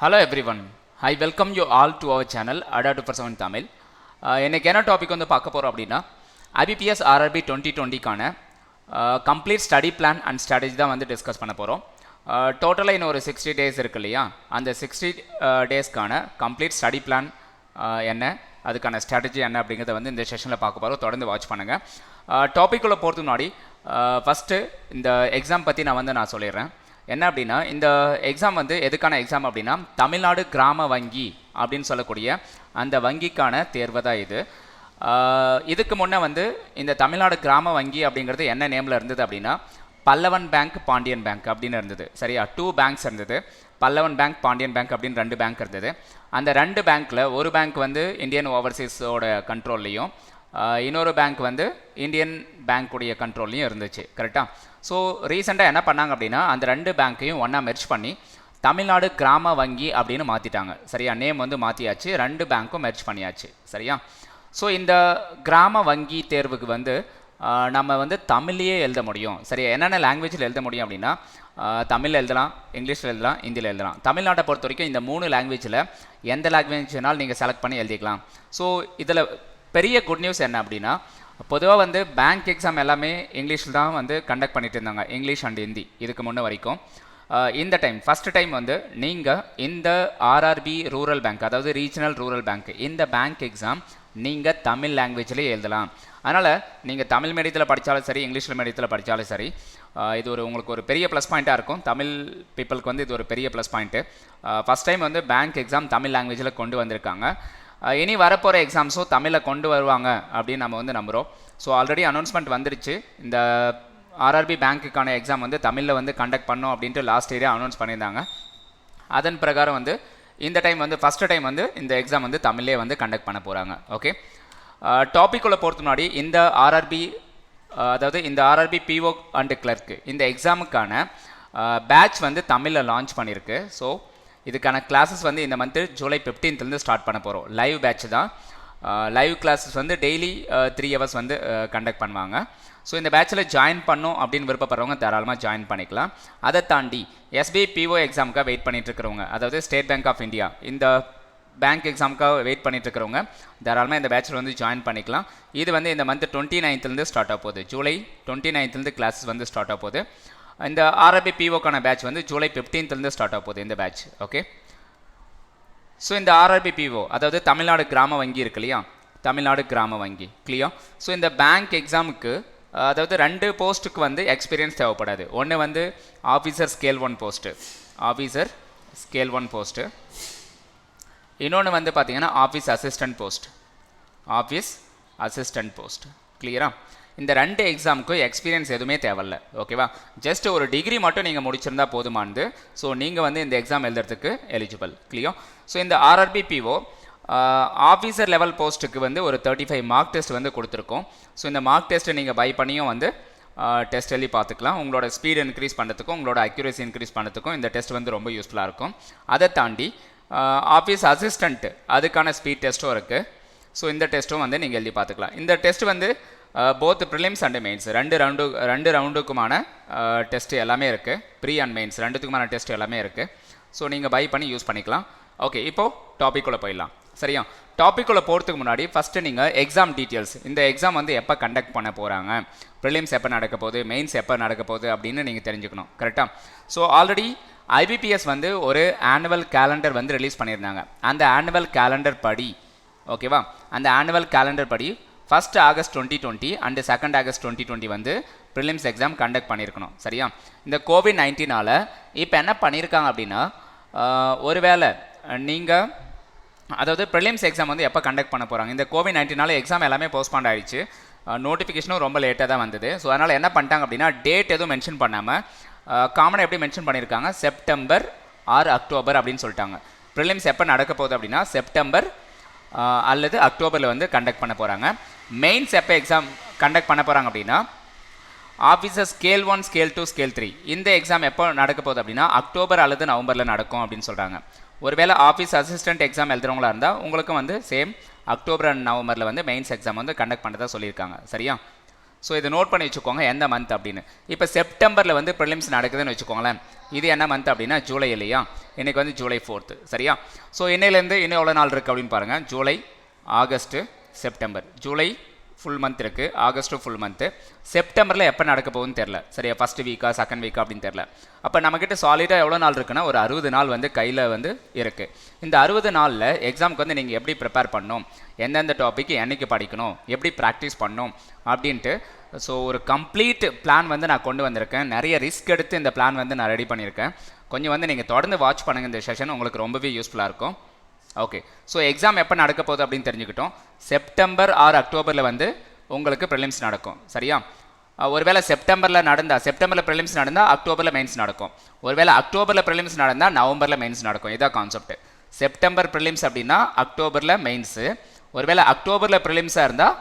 Hello everyone. I welcome you all to our channel Ada 247 Tamil. இன்னைக்கு என்ன topic வந்து பார்க்க போகிறோம் அப்படின்னா IBPS RRB 2020க்கான complete study plan and strategy தான் வந்து டிஸ்கஸ் பண்ண போகிறோம். டோட்டலாக இன்னும் ஒரு 60 டேஸ் இருக்கு இல்லையா, அந்த 60 டேஸ்க்கான கம்ப்ளீட் ஸ்டடி பிளான் என்ன, அதுக்கான ஸ்ட்ராட்டஜி என்ன அப்படிங்கிறத வந்து இந்த செஷனில் பார்க்க போகிறோம். தொடர்ந்து வாட்ச் பண்ணுங்கள். டாபிக்குள்ளே போகிறதுக்கு முன்னாடி ஃபஸ்ட்டு இந்த எக்ஸாம் பற்றி நான் சொல்லிடுறேன். என்ன அப்படின்னா, இந்த எக்ஸாம் வந்து எதுக்கான எக்ஸாம் அப்படின்னா தமிழ்நாடு கிராம வங்கி அப்படின்னு சொல்லக்கூடிய அந்த வங்கிக்கான தேர்வு தான் இது. இதுக்கு முன்னே வந்து இந்த தமிழ்நாடு கிராம வங்கி அப்படிங்கிறது என்ன நேமில் இருந்தது அப்படின்னா பல்லவன் பேங்க், பாண்டியன் பேங்க் அப்படின்னு இருந்தது. சரியா, 2 பேங்க்ஸ் இருந்தது. பல்லவன் பேங்க், பாண்டியன் பேங்க் அப்படின்னு 2 பேங்க் இருந்தது. அந்த 2 பேங்க்கில் ஒரு பேங்க் வந்து இந்தியன் ஓவர்சீஸோட கண்ட்ரோல்லையும், இன்னொரு பேங்க் வந்து இந்தியன் பேங்க்குடைய கண்ட்ரோல்லையும் இருந்துச்சு. கரெக்டாக. ஸோ ரீசெண்டாக என்ன பண்ணாங்க அப்படின்னா அந்த 2 பேங்க்கையும் ஒன்றா மெர்ஜ் பண்ணி தமிழ்நாடு கிராம வங்கி அப்படின்னு மாற்றிட்டாங்க. சரியா, நேம் வந்து மாற்றியாச்சு, 2 பேங்க்கும் மெர்ஜ் பண்ணியாச்சு. சரியா. ஸோ இந்த கிராம வங்கி தேர்வுக்கு வந்து நம்ம வந்து தமிழ்லேயே எழுத முடியும். சரியா, என்னென்ன லாங்குவேஜில் எழுத முடியும் அப்படின்னா தமிழில் எழுதலாம், இங்கிலீஷில் எழுதலாம், ஹிந்தியில் எழுதலாம். தமிழ்நாட்டை பொறுத்த வரைக்கும் இந்த 3 லாங்குவேஜில் எந்த லாங்குவேஜ்னாலும் நீங்கள் செலக்ட் பண்ணி எழுதிக்கலாம். ஸோ இதில் பெரிய குட் நியூஸ் என்ன அப்படின்னா, பொதுவாக வந்து பேங்க் எக்ஸாம் எல்லாமே இங்கிலீஷில் தான் வந்து கண்டக்ட் பண்ணிட்டு இருந்தாங்க, இங்கிலீஷ் அண்ட் ஹிந்தி இதுக்கு முன்னே வரைக்கும். இந்த டைம் ஃபஸ்ட்டு டைம் வந்து நீங்கள் இந்த ஆர்ஆர்பி ரூரல் பேங்க், அதாவது ரீஜனல் ரூரல் பேங்க், இந்த பேங்க் எக்ஸாம் நீங்கள் தமிழ் லாங்குவேஜ்லேயே எழுதலாம். அதனால் நீங்கள் தமிழ் மீடியத்தில் படித்தாலும் சரி, இங்கிலீஷ் மீடியத்தில் படித்தாலும் சரி, இது உங்களுக்கு ஒரு பெரிய ப்ளஸ் பாயிண்ட்டாக இருக்கும். தமிழ் பீப்புளுக்கு வந்து இது ஒரு பெரிய ப்ளஸ் பாயிண்ட்டு. ஃபஸ்ட் டைம் வந்து பேங்க் எக்ஸாம் தமிழ் லாங்குவேஜில் கொண்டு வந்திருக்காங்க. இனி வரப்போகிற எக்ஸாம்ஸும் தமிழில் கொண்டு வருவாங்க அப்படின்னு நம்ம வந்து நம்புகிறோம். ஸோ ஆல்ரெடி அனௌன்ஸ்மெண்ட் வந்துருச்சு, இந்த ஆர்ஆர்பி பேங்க்குக்கான எக்ஸாம் வந்து தமிழில் வந்து கண்டக்ட் பண்ணோம் அப்படின்ட்டு லாஸ்ட் இயரே அனௌன்ஸ் பண்ணியிருந்தாங்க. அதன் பிரகாரம் வந்து இந்த டைம் வந்து ஃபஸ்ட்டு டைம் வந்து இந்த எக்ஸாம் வந்து தமிழ்லே வந்து கண்டக்ட் பண்ண போகிறாங்க. ஓகே, டாபிக்குள்ளே போகிறதுக்கு முன்னாடி இந்த ஆர்ஆர்பி, அதாவது இந்த ஆர்ஆர்பி பிஓ அண்டு கிளர்க்கு இந்த எக்ஸாமுக்கான பேட்ச் வந்து தமிழில் லான்ச் பண்ணியிருக்கு. ஸோ இதுக்கான கிளாஸஸ் வந்து இந்த மந்த்து ஜூலை 15th ஸ்டார்ட் பண்ண போகிறோம். லைவ் பேட்ச் தான். லைவ் கிளாஸஸ் வந்து டெய்லி 3 hours வந்து கண்டக்ட் பண்ணுவாங்க. ஸோ இந்த பேட்சில் ஜாயின் பண்ணோம் அப்படின்னு விருப்பப்படுறவங்க தாராளமாக ஜாயின் பண்ணிக்கலாம். அதை தாண்டி எஸ்பிஐ பிஓ எக்ஸாமுக்காக வெயிட் பண்ணிட்டு இருக்கிறவங்க, அதாவது ஸ்டேட் பேங்க் ஆஃப் இந்தியா இந்த பேங்க் எக்ஸாமுக்காக வெயிட் பண்ணிட்டு இருக்கிறவங்க தாராளமாக இந்த பேட்சில் வந்து ஜாயின் பண்ணிக்கலாம். இது வந்து இந்த மந்த் 29th ஸ்டார்ட் ஆக போகுது. ஜூலை 29th கிளாஸஸ் வந்து ஸ்டார்ட் ஆக போகுது. இந்த ஆர்ஆர்பி பிஓக்கான பேட்ச் வந்து ஜூலை 15th ஸ்டார்ட் ஆக போகுது இந்த பேட்ச். ஓகே, ஸோ இந்த ஆர்ஆர்பி பிஓ, அதாவது தமிழ்நாடு கிராம வங்கி இருக்கு இல்லையா, தமிழ்நாடு கிராம வங்கி கிளியர். ஸோ இந்த பேங்க் எக்ஸாமுக்கு அதாவது 2 போஸ்ட்டுக்கு வந்து எக்ஸ்பீரியன்ஸ் தேவைப்படாது. ஒன்று வந்து officer scale 1 post, officer scale 1 post. இன்னொன்று வந்து பார்த்தீங்கன்னா office assistant post, office assistant post. கிளியரா. இந்த 2 எக்ஸாமுக்கும் எக்ஸ்பீரியன்ஸ் எதுவுமே தேவையில்ல. ஓகேவா, ஜஸ்ட் ஒரு டிகிரி மட்டும் நீங்கள் முடிச்சிருந்தா போதுமானது. ஸோ நீங்கள் வந்து இந்த எக்ஸாம் எழுதுறதுக்கு எலிஜிபிள். கிளியர். ஸோ இந்த ஆர்ஆர்பி பிஓ ஆஃபீஸர் லெவல் போஸ்ட்டுக்கு வந்து ஒரு 35 மார்க் டெஸ்ட் வந்து கொடுத்துருக்கோம். ஸோ இந்த மார்க் டெஸ்ட்டை நீங்கள் பை பண்ணியும் வந்து டெஸ்ட் எழுதி பார்த்துக்கலாம். உங்களோட ஸ்பீட் இன்க்ரீஸ் பண்ணுறதுக்கும் உங்களோட அக்யூரேசி இன்க்ரீஸ் பண்ணுறதுக்கும் இந்த டெஸ்ட் வந்து ரொம்ப யூஸ்ஃபுல்லாக இருக்கும். அதை தாண்டி ஆஃபீஸ் அசிஸ்டண்ட் அதுக்கான ஸ்பீட் டெஸ்ட்டும் இருக்குது. ஸோ இந்த டெஸ்ட்டும் வந்து நீங்கள் எழுதி பார்த்துக்கலாம். இந்த டெஸ்ட் வந்து போத் ப்ரிலிம்ஸ் அண்ட் மெயின்ஸ் 2 ரவுண்டுக்குமான டெஸ்ட் எல்லாமே இருக்குது. ப்ரீ அண்ட் மெயின்ஸ் 2த்துக்குமான டெஸ்ட் எல்லாமே இருக்குது. ஸோ நீங்கள் பை பண்ணி யூஸ் பண்ணிக்கலாம். ஓகே, இப்போது டாபிக்குள்ளே போயிடலாம். சரியா, டாபிக்குள்ளே போகிறதுக்கு முன்னாடி ஃபஸ்ட்டு நீங்கள் எக்ஸாம் டீட்டெயில்ஸ், இந்த எக்ஸாம் வந்து எப்போ கண்டக்ட் பண்ண போகிறாங்க, ப்ரிலிம்ஸ் எப்போ நடக்க போகுது, மெயின்ஸ் எப்போ நடக்க போகுது அப்படின்னு நீங்கள் தெரிஞ்சுக்கணும். கரெக்டாக. ஸோ ஆல்ரெடி ஐபிபிஎஸ் வந்து ஒரு ஆனுவல் கேலண்டர் வந்து ரிலீஸ் பண்ணியிருந்தாங்க. அந்த ஆனுவல் கேலண்டர் படி, ஓகேவா, அந்த ஆனுவல் கேலண்டர் படி 1st August 2020 and 2nd August 2020 வந்து ப்ரிலிம்ஸ் எக்ஸாம் கண்டக்ட் பண்ணியிருக்கணும். சரியா. இந்த கோவிட்-19னால் இப்போ என்ன பண்ணியிருக்காங்க அப்படின்னா, ஒருவேளை நீங்கள் அதாவது ப்ரிலிம்ஸ் எக்ஸாம் வந்து எப்போ கண்டக்ட் பண்ண போகிறாங்க, இந்த கோவிட்-19னால் எக்ஸாம் எல்லாமே போஸ்ட்பாண்ட் ஆகிடுச்சு, நோட்டிஃபிகேஷனும் ரொம்ப லேட்டாக தான் வந்தது. ஸோ அதனால் என்ன பண்ணிட்டாங்க அப்படின்னா டேட் எதுவும் மென்ஷன் பண்ணாமல் காமனாக எப்படி மென்ஷன் பண்ணியிருக்காங்க, செப்டம்பர் ஆர் அக்டோபர் அப்படின்னு சொல்லிட்டாங்க. ப்ரிலிம்ஸ் எப்போ நடக்க போகுது அப்படின்னா செப்டம்பர் அல்லது அக்டோபரில் வந்து கண்டக்ட் பண்ண போகிறாங்க. மெயின்ஸ் எப்போ எக்ஸாம் கண்டக்ட் பண்ண போகிறாங்க அப்படின்னா ஆஃபீஸர் ஸ்கேல் 1, ஸ்கேல் 2, ஸ்கேல் 3 இந்த எக்ஸாம் எப்போ நடக்க போகுது அப்படின்னா அக்டோபர் அல்லது நவம்பரில் நடக்கும் அப்படின்னு சொல்கிறாங்க. ஒருவேளை ஆஃபீஸ் அசிஸ்டன்ட் எக்ஸாம் எழுதுறவங்களா இருந்தால் உங்களுக்கும் வந்து சேம் அக்டோபர் அண்ட் நவம்பரில் வந்து மெயின்ஸ் எக்ஸாம் வந்து கண்டக்ட் பண்ணுறதா சொல்லியிருக்காங்க. சரியா. ஸோ இதை நோட் பண்ணி வச்சுக்கோங்க எந்த மந்த் அப்படின்னு. இப்போ செப்டம்பரில் வந்து ப்ரிலிம்ஸ் நடக்குதுன்னு வச்சுக்கோங்களேன். இது என்ன மந்த் அப்படின்னா ஜூலை இல்லையா? இன்றைக்கி வந்து ஜூலை 4th சரியா? ஸோ இன்னையிலேருந்து இன்னும் எவ்வளோ நாள் இருக்குது அப்படின்னு பாருங்கள். July, August, September. July full month இருக்குது, ஆகஸ்ட்டு ஃபுல் மந்த்து. செப்டம்பரில் எப்போ நடக்க போகுதுன்னு தெரில சரியா? ஃபஸ்ட் வீக்கா செகண்ட் வீக்கா அப்படின்னு தெரில. அப்போ நம்மக்கிட்ட சாலிடாக எவ்வளோ நாள் இருக்குன்னா ஒரு 60 நாள் வந்து கையில் வந்து இருக்குது. இந்த 60 நாளில் எக்ஸாமுக்கு வந்து நீங்கள் எப்படி ப்ரிப்பேர் பண்ணணும், எந்தெந்த டாபிக் என்றைக்கு படிக்கணும், எப்படி ப்ராக்டிஸ் பண்ணணும் அப்படின்ட்டு ஸோ ஒரு கம்ப்ளீட் பிளான் வந்து நான் கொண்டு வந்திருக்கேன். நிறைய ரிஸ்க் எடுத்து இந்த பிளான் வந்து நான் ரெடி பண்ணியிருக்கேன். கொஞ்சம் வந்து நீங்கள் தொடர்ந்து வாட்ச் பண்ணுங்கள். இந்த செஷன் உங்களுக்கு ரொம்பவே யூஸ்ஃபுல்லாக இருக்கும். ஓகே, ஸோ எக்ஸாம் எப்போ நடக்க போகுது அப்படின்னு தெரிஞ்சுக்கிட்டோம். செப்டம்பர் ஆர் அக்டோபரில் வந்து உங்களுக்கு ப்ரிலிம்ஸ் நடக்கும் சரியா? ஒருவேளை செப்டம்பரில் ப்ரிலிம்ஸ் நடந்தால் அக்டோபரில் மெயின்ஸ் நடக்கும். ஒருவேளை அக்டோபரில் ப்ரிலிம்ஸ் நடந்தால் நவம்பரில் மெயின்ஸ் நடக்கும். இதான் கான்செப்ட். செப்டம்பர் ப்ரிலிம்ஸ் அப்படின்னா அக்டோபரில் மெயின்ஸு, ஒருவேளை அக்டோபரில் ப்ரிலிம்ஸாக இருந்தால்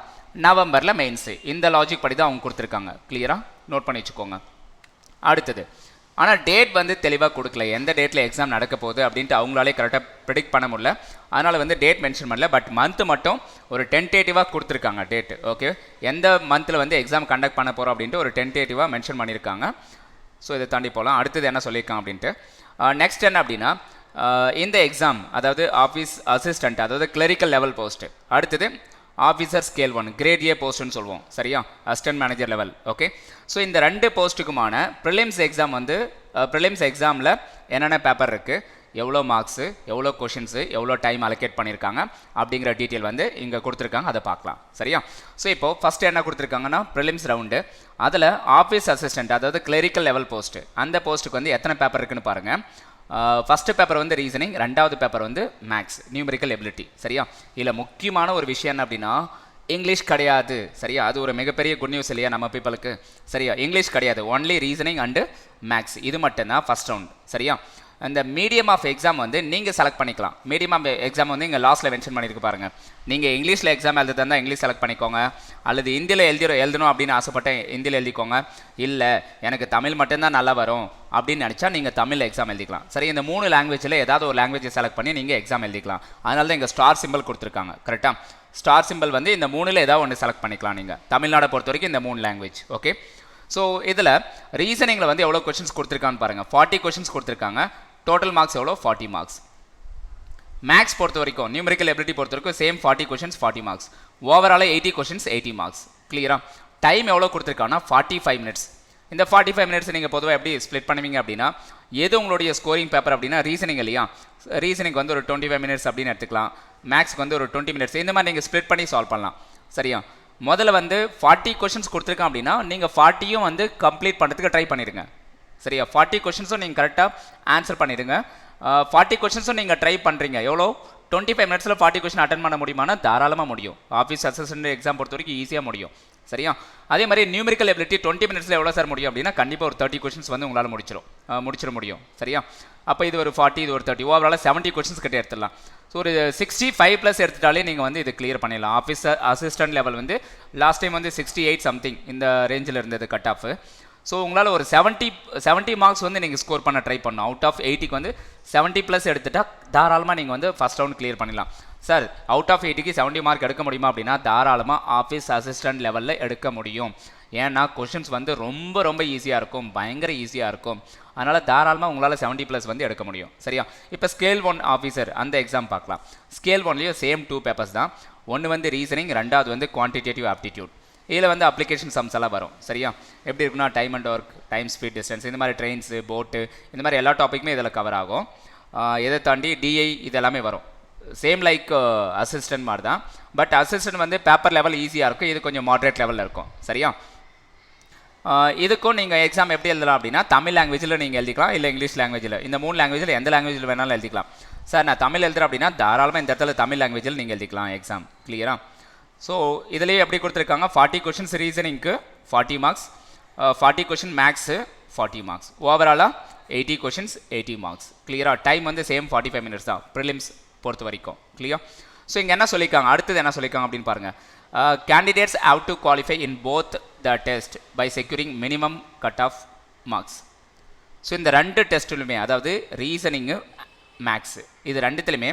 நவம்பரில் மெயின்ஸு. இந்த லாஜிக் படி தான் அவங்க கொடுத்துருக்காங்க. கிளியராக நோட் பண்ணி வச்சுக்கோங்க. அடுத்தது, ஆனால் டேட் வந்து தெளிவாக கொடுக்கல, எந்த டேட்டில் எக்ஸாம் நடக்க போகுது அப்படின்ட்டு அவங்களாலே கரெக்டாக ப்ரிடிக்ட் பண்ண முடியல. அதனால் வந்து டேட் மென்ஷன் பண்ணல. பட் மந்த்து மட்டும் ஒரு டென்டேட்டிவாக கொடுத்துருக்காங்க டேட்டு. ஓகே, எந்த மந்தில் வந்து எக்ஸாம் கண்டக்ட் பண்ண போகிறோம் அப்படின்ட்டு ஒரு டென்டேட்டிவாக மென்ஷன் பண்ணியிருக்காங்க. ஸோ இதை தாண்டி போகலாம். அடுத்தது என்ன சொல்லியிருக்காங்க அப்படின்ட்டு நெக்ஸ்ட் என்ன அப்படின்னா இந்த எக்ஸாம் அதாவது ஆஃபீஸ் அசிஸ்டண்ட் அதாவது கிளரிக்கல் லெவல் போஸ்ட்டு, அடுத்தது ஆஃபீஸர் ஸ்கேல் 1 கிரேட் ஏ போஸ்ட்டுன்னு சொல்லுவோம் சரியா? Assistant manager level. Okay, so இந்த 2 போஸ்ட்டுக்குமான ப்ரிலிம்ஸ் எக்ஸாம் வந்து ப்ரிலிம்ஸ் எக்ஸாமில் என்னென்ன பேப்பர் இருக்குது, எவ்வளோ மார்க்ஸு, எவ்வளோ கொஷின்ஸு, எவ்வளோ டைம் அலோகேட் பண்ணியிருக்காங்க அப்படிங்கிற டீட்டெயில் வந்து இங்கே கொடுத்துருக்காங்க. அதை பார்க்கலாம் சரியா? ஸோ இப்போது ஃபஸ்ட்டு என்ன கொடுத்துருக்காங்கன்னா ப்ரிலிம்ஸ் ரவுண்டு, அதில் ஆஃபீஸ் அசிஸ்டண்ட் அதாவது கிளரிக்கல் லெவல் போஸ்ட்டு, அந்த போஸ்ட்டுக்கு வந்து எத்தனை பேப்பர் இருக்குன்னு பாருங்கள். ஃபஸ்ட்டு பேப்பர் வந்து ரீசனிங், ரெண்டாவது பேப்பர் வந்து மேக்ஸ் நியூமெரிக்கல் எபிலிட்டி சரியா? இதில் முக்கியமான ஒரு விஷயம் என்ன அப்படின்னா இங்கிலீஷ் கிடையாது சரியா? அது ஒரு மிகப்பெரிய குட் நியூஸ் இல்லையா நம்ம பீப்புளுக்கு சரியா? இங்கிலீஷ் கிடையாது, ஒன்லி ரீசனிங் அண்டு மேக்ஸ். இது மட்டும்தான் ஃபஸ்ட் ரவுண்ட் சரியா? அந்த மீடியம் ஆஃப் எக்ஸாம் வந்து நீங்கள் செலக்ட் பண்ணிக்கலாம். மீடியம் ஆஃப் எக்ஸாம் வந்து இங்கே லாஸ்ட்டில் மென்ஷன் பண்ணியிருக்கு பாருங்கள். நீங்கள் இங்கிலீஷில் எக்ஸாம் எழுதுறதா இருந்தால் இங்கிலீஷ் செலக்ட் பண்ணிக்கோங்க, அல்லது ஹிந்தியில் எழுதணும் அப்படின்னு ஆசைப்பட்டேன் ஹிந்தியில் எழுதிக்கோங்க. இல்லை எனக்கு தமிழ் மட்டும்தான் நல்லா வரும் அப்படின்னு நினச்சா நீங்கள் தமிழ் எக்ஸாம் எழுதிக்கலாம் சரி? இந்த 3 லாங்குவேஜில் ஏதாவது ஒரு லாங்குவேஜை செலக்ட் பண்ணி நீங்கள் எக்ஸாம் எழுதிக்கலாம். அதனால தான் இங்கே ஸ்டார் சிம்பிள் கொடுத்துருக்காங்க கரெக்டாக? ஸ்டார் சிம்பிள் வந்து இந்த 3ல் ஏதாவது ஒன்று செலக்ட் பண்ணிக்கலாம் நீங்கள். தமிழ்நாடை பொறுத்த வரைக்கும் இந்த 3 லாங்குவேஜ். ஓகே, ஸோ இதில் ரீசனிங்கில் வந்து எவ்வளோ கொஷின்ஸ் கொடுத்துருக்கான்னு பாருங்கள். 40 கொஷின்ஸ் கொடுத்துருக்காங்க. டோட்டல் மார்க்ஸ் எவ்வளோ? 40 மார்க்ஸ். மேக்ஸ் பொறுத்த வரைக்கும் நியூமெரிக்கல் எபிலிட்டி பொறுத்த வரைக்கும் சேம் 40 கொஷின்ஸ் 40 மார்க்ஸ். ஓவராலாக 80 கொஷின்ஸ் 80 மார்க்ஸ். கிளியராக? டைம் எவ்வளோ கொடுத்துருக்காங்கன்னா 45 மினிட்ஸ். இந்த 45 மினிட்ஸ் நீங்கள் பொதுவாக எப்படி ஸ்ப்ளிட் பண்ணுவீங்க அப்படின்னா எது உங்களுடைய ஸ்கோரிங் பேப்பர் அப்படின்னா ரீசனிங் இல்லையா? ரீசனிங் வந்து ஒரு 25 மினிட்ஸ் அப்படின்னு எடுத்துக்கலாம். மேக்ஸ்க்கு வந்து ஒரு 20 மினிட்ஸ். இந்த மாதிரி நீங்கள் ஸ்ப்ளிட் பண்ணி சால்வ் பண்ணலாம் சரியா? முதல்ல வந்து 40 கொஷின்ஸ் கொடுத்துருக்கேன் அப்படின்னா நீங்கள் 40யும் வந்து கம்ப்ளீட் பண்ணுறதுக்கு ட்ரை பண்ணிடுங்க சரியா? 40 கொஷின்ஸும் நீங்கள் கரெக்டாக ஆன்சர் பண்ணிடுங்க. 40 கொஷின்ஸும் நீங்கள் ட்ரை பண்ணுறீங்க. எவ்வளோ? 25 மினிட்ஸில் 40 கொஷின் அட்டன் பண்ண முடியுமானா தாராளமாக முடியும். ஆஃபீஸ் அசிஸ்டன்ட் எக்ஸாம் பொறுத்த வரைக்கும் ஈஸியாக முடியும் சரியா? அதே மாதிரி நியூமெரிக்கல் எபிலிட்டி 20 மினிட்ஸில் எவ்வளோ சார் முடியும் அப்படின்னா கண்டிப்பாக ஒரு 30 கொஷின்ஸ் வந்து உங்களால் முடிச்சிட முடியும் சரியா? அப்போ இது ஒரு 40, இது ஒரு 30, ஓவரால் 70 கொஷின்ஸ் கிட்டே எடுத்துடலாம். ஸோ ஒரு 65+ எடுத்துட்டாலே நீங்கள் வந்து இது கிளியர் பண்ணிடலாம். ஆஃபீஸ் அசிஸ்டன்ட் லெவல் வந்து லாஸ்ட் டைம் வந்து 68 சம்திங் இந்த ரேஞ்சில் இருந்தது கட் ஆஃப். ஸோ உங்களால் ஒரு 70 மார்க்ஸ் வந்து நீங்கள் ஸ்கோர் பண்ண ட்ரை பண்ணணும். அவுட் ஆஃப் 80க்கு வந்து 70+ எடுத்துட்டால் தாராளமாக நீங்கள் வந்து ஃபஸ்ட் ரவுண்ட் கிளியர் பண்ணிடலாம். சார் அவுட் ஆஃப் 80க்கு 70 மார்க் எடுக்க முடியுமா அப்படின்னா தாராளமாக ஆஃபீஸ் அசிஸ்டன்ட் லெவலில் எடுக்க முடியும். ஏன்னா கொஷின்ஸ் வந்து ரொம்ப ரொம்ப ஈஸியாக இருக்கும், பயங்கர ஈஸியாக இருக்கும். அதனால் தாராளமாக உங்களால் 70+ வந்து எடுக்க முடியும் சரியா? இப்போ ஸ்கேல் 1 ஆஃபீஸர் அந்த எக்ஸாம் பார்க்கலாம். ஸ்கேல் 1லேயும் சேம் 2 பேப்பர்ஸ் தான். ஒன்று வந்து ரீசனிங், ரெண்டாவது வந்து குவான்டிடேட்டிவ் ஆப்டிடியூட். இதில் வந்து அப்ளிகேஷன் சம்ஸ் எல்லாம் வரும் சரியா? எப்படி இருக்குன்னா time and work, time speed distance, இந்த மாதிரி ட்ரெயின்ஸு, போட்டு, இந்த மாதிரி எல்லா டாப்பிக்குமே இதில் கவர் ஆகும். இதை தாண்டி டிஐ இது எல்லாமே வரும். சேம் லைக் அசிஸ்டன்ட் மாதிரி தான். பட் அசிஸ்டன்ட் வந்து பேப்பர் லெவல் ஈஸியாக இருக்கும், இது கொஞ்சம் மாட்ரேட் லெவலில் இருக்கும் சரியா? இதுக்கும் நீங்கள் எக்ஸாம் எப்படி எழுதலாம் அப்படின்னா தமிழ் லாங்குவேஜில் நீங்கள் எழுதிக்கலாம், இல்லை இங்கிலீஷ் லாங்குவேஜில். இந்த 3 லாங்குவேஜில் எந்த லாங்குவேஜில் வேணாலும் எழுதிக்கலாம். சார் நான் தமிழ் எழுதுறேன் அப்படின்னா தாராளமாக இந்த இடத்துல தமிழ் லாங்குவேஜில் நீங்கள் எழுதிக்கலாம் எக்ஸாம். கிளியரா? ஸோ இதுலேயே எப்படி கொடுத்துருக்காங்க 40 கொஷின்ஸ் ரீசனிங்க்கு 40 மார்க்ஸ், 40 கொஷின் மேக்ஸு 40 மார்க்ஸ், ஓவராலாக 80 கொஷின்ஸ் 80 மார்க்ஸ். கிளியரா? டைம் வந்து சேம் 45 மினிட்ஸ் தான் ப்ரிலிம்ஸ் பொறுத்த வரைக்கும். கிளியர்? ஸோ இங்கே என்ன சொல்லியிருக்காங்க, அடுத்தது என்ன சொல்லியிருக்காங்க அப்படின்னு பாருங்கள். Candidates have to qualify in both the test by securing minimum cut off marks. So இந்த 2 டெஸ்ட்லையுமே, அதாவது ரீசனிங்கு மேக்ஸு, இது 2த்துலையுமே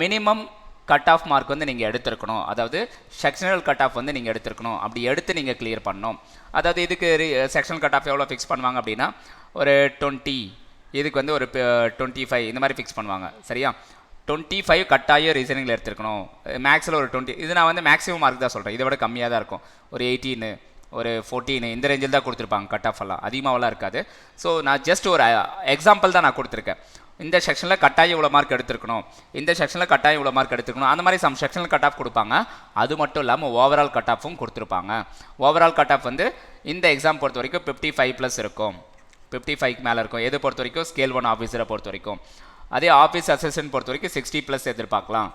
மினிமம் கட் ஆஃப் மார்க் வந்து நீங்கள் எடுத்திருக்கணும், அதாவது செக்ஷனல் கட் ஆஃப் வந்து நீங்கள் எடுத்திருக்கணும். அப்படி எடுத்து நீங்கள் கிளியர் பண்ணணும். அதாவது இதுக்கு செக்ஷனல் கட் ஆஃப் எவ்வளோ ஃபிக்ஸ் பண்ணுவாங்க அப்படின்னா ஒரு 20, இதுக்கு வந்து ஒரு 25 இந்த மாதிரி ஃபிக்ஸ் பண்ணுவாங்க. சரியா? 25 கட்டாயம் ரீசனிங்கில் எடுத்துருக்கணும். மேக்ஸில் ஒரு 20, இது நான் வந்து மேக்ஸிமம் மார்க் தான் சொல்கிறேன், இதை விட கம்மியாக தான் இருக்கும். ஒரு 18, ஒரு 14 இந்த ரேஞ்சில் தான் கொடுத்துருப்பாங்க. கட் ஆஃப் எல்லாம் அதிகமாகலாம் இருக்காது. ஸோ நான் ஜஸ்ட் ஒரு எக்ஸாம்பிள் தான் நான் கொடுத்துருக்கேன். இந்த செக்ஷனில் கட்டாயம் இவ்வளோ மார்க் எடுத்துருக்கணும், இந்த செக்ஷனில் கட்டாயம் இவ்வளோ மார்க் எடுத்துருக்கணும், அந்த மாதிரி சம் செக்ஷனல் கட் ஆஃப் கொடுப்பாங்க. அது மட்டும் இல்லாமல் ஓவரால் கட் ஆஃபும் கொடுத்துருப்பாங்க. ஓவரால் கட் ஆஃப் வந்து இந்த எக்ஸாம் பொறுத்த வரைக்கும் 55+ இருக்கும், 55க்கு மேலே இருக்கும். எது பொறுத்த வரைக்கும் ஸ்கேல் 1 ஆஃபீஸரை பொறுத்த வரைக்கும். அதே ஆஃபீஸ் அசிஸ்டன்ட் பொறுத்த வரைக்கும் 60+ எதிர்பார்க்கலாம்.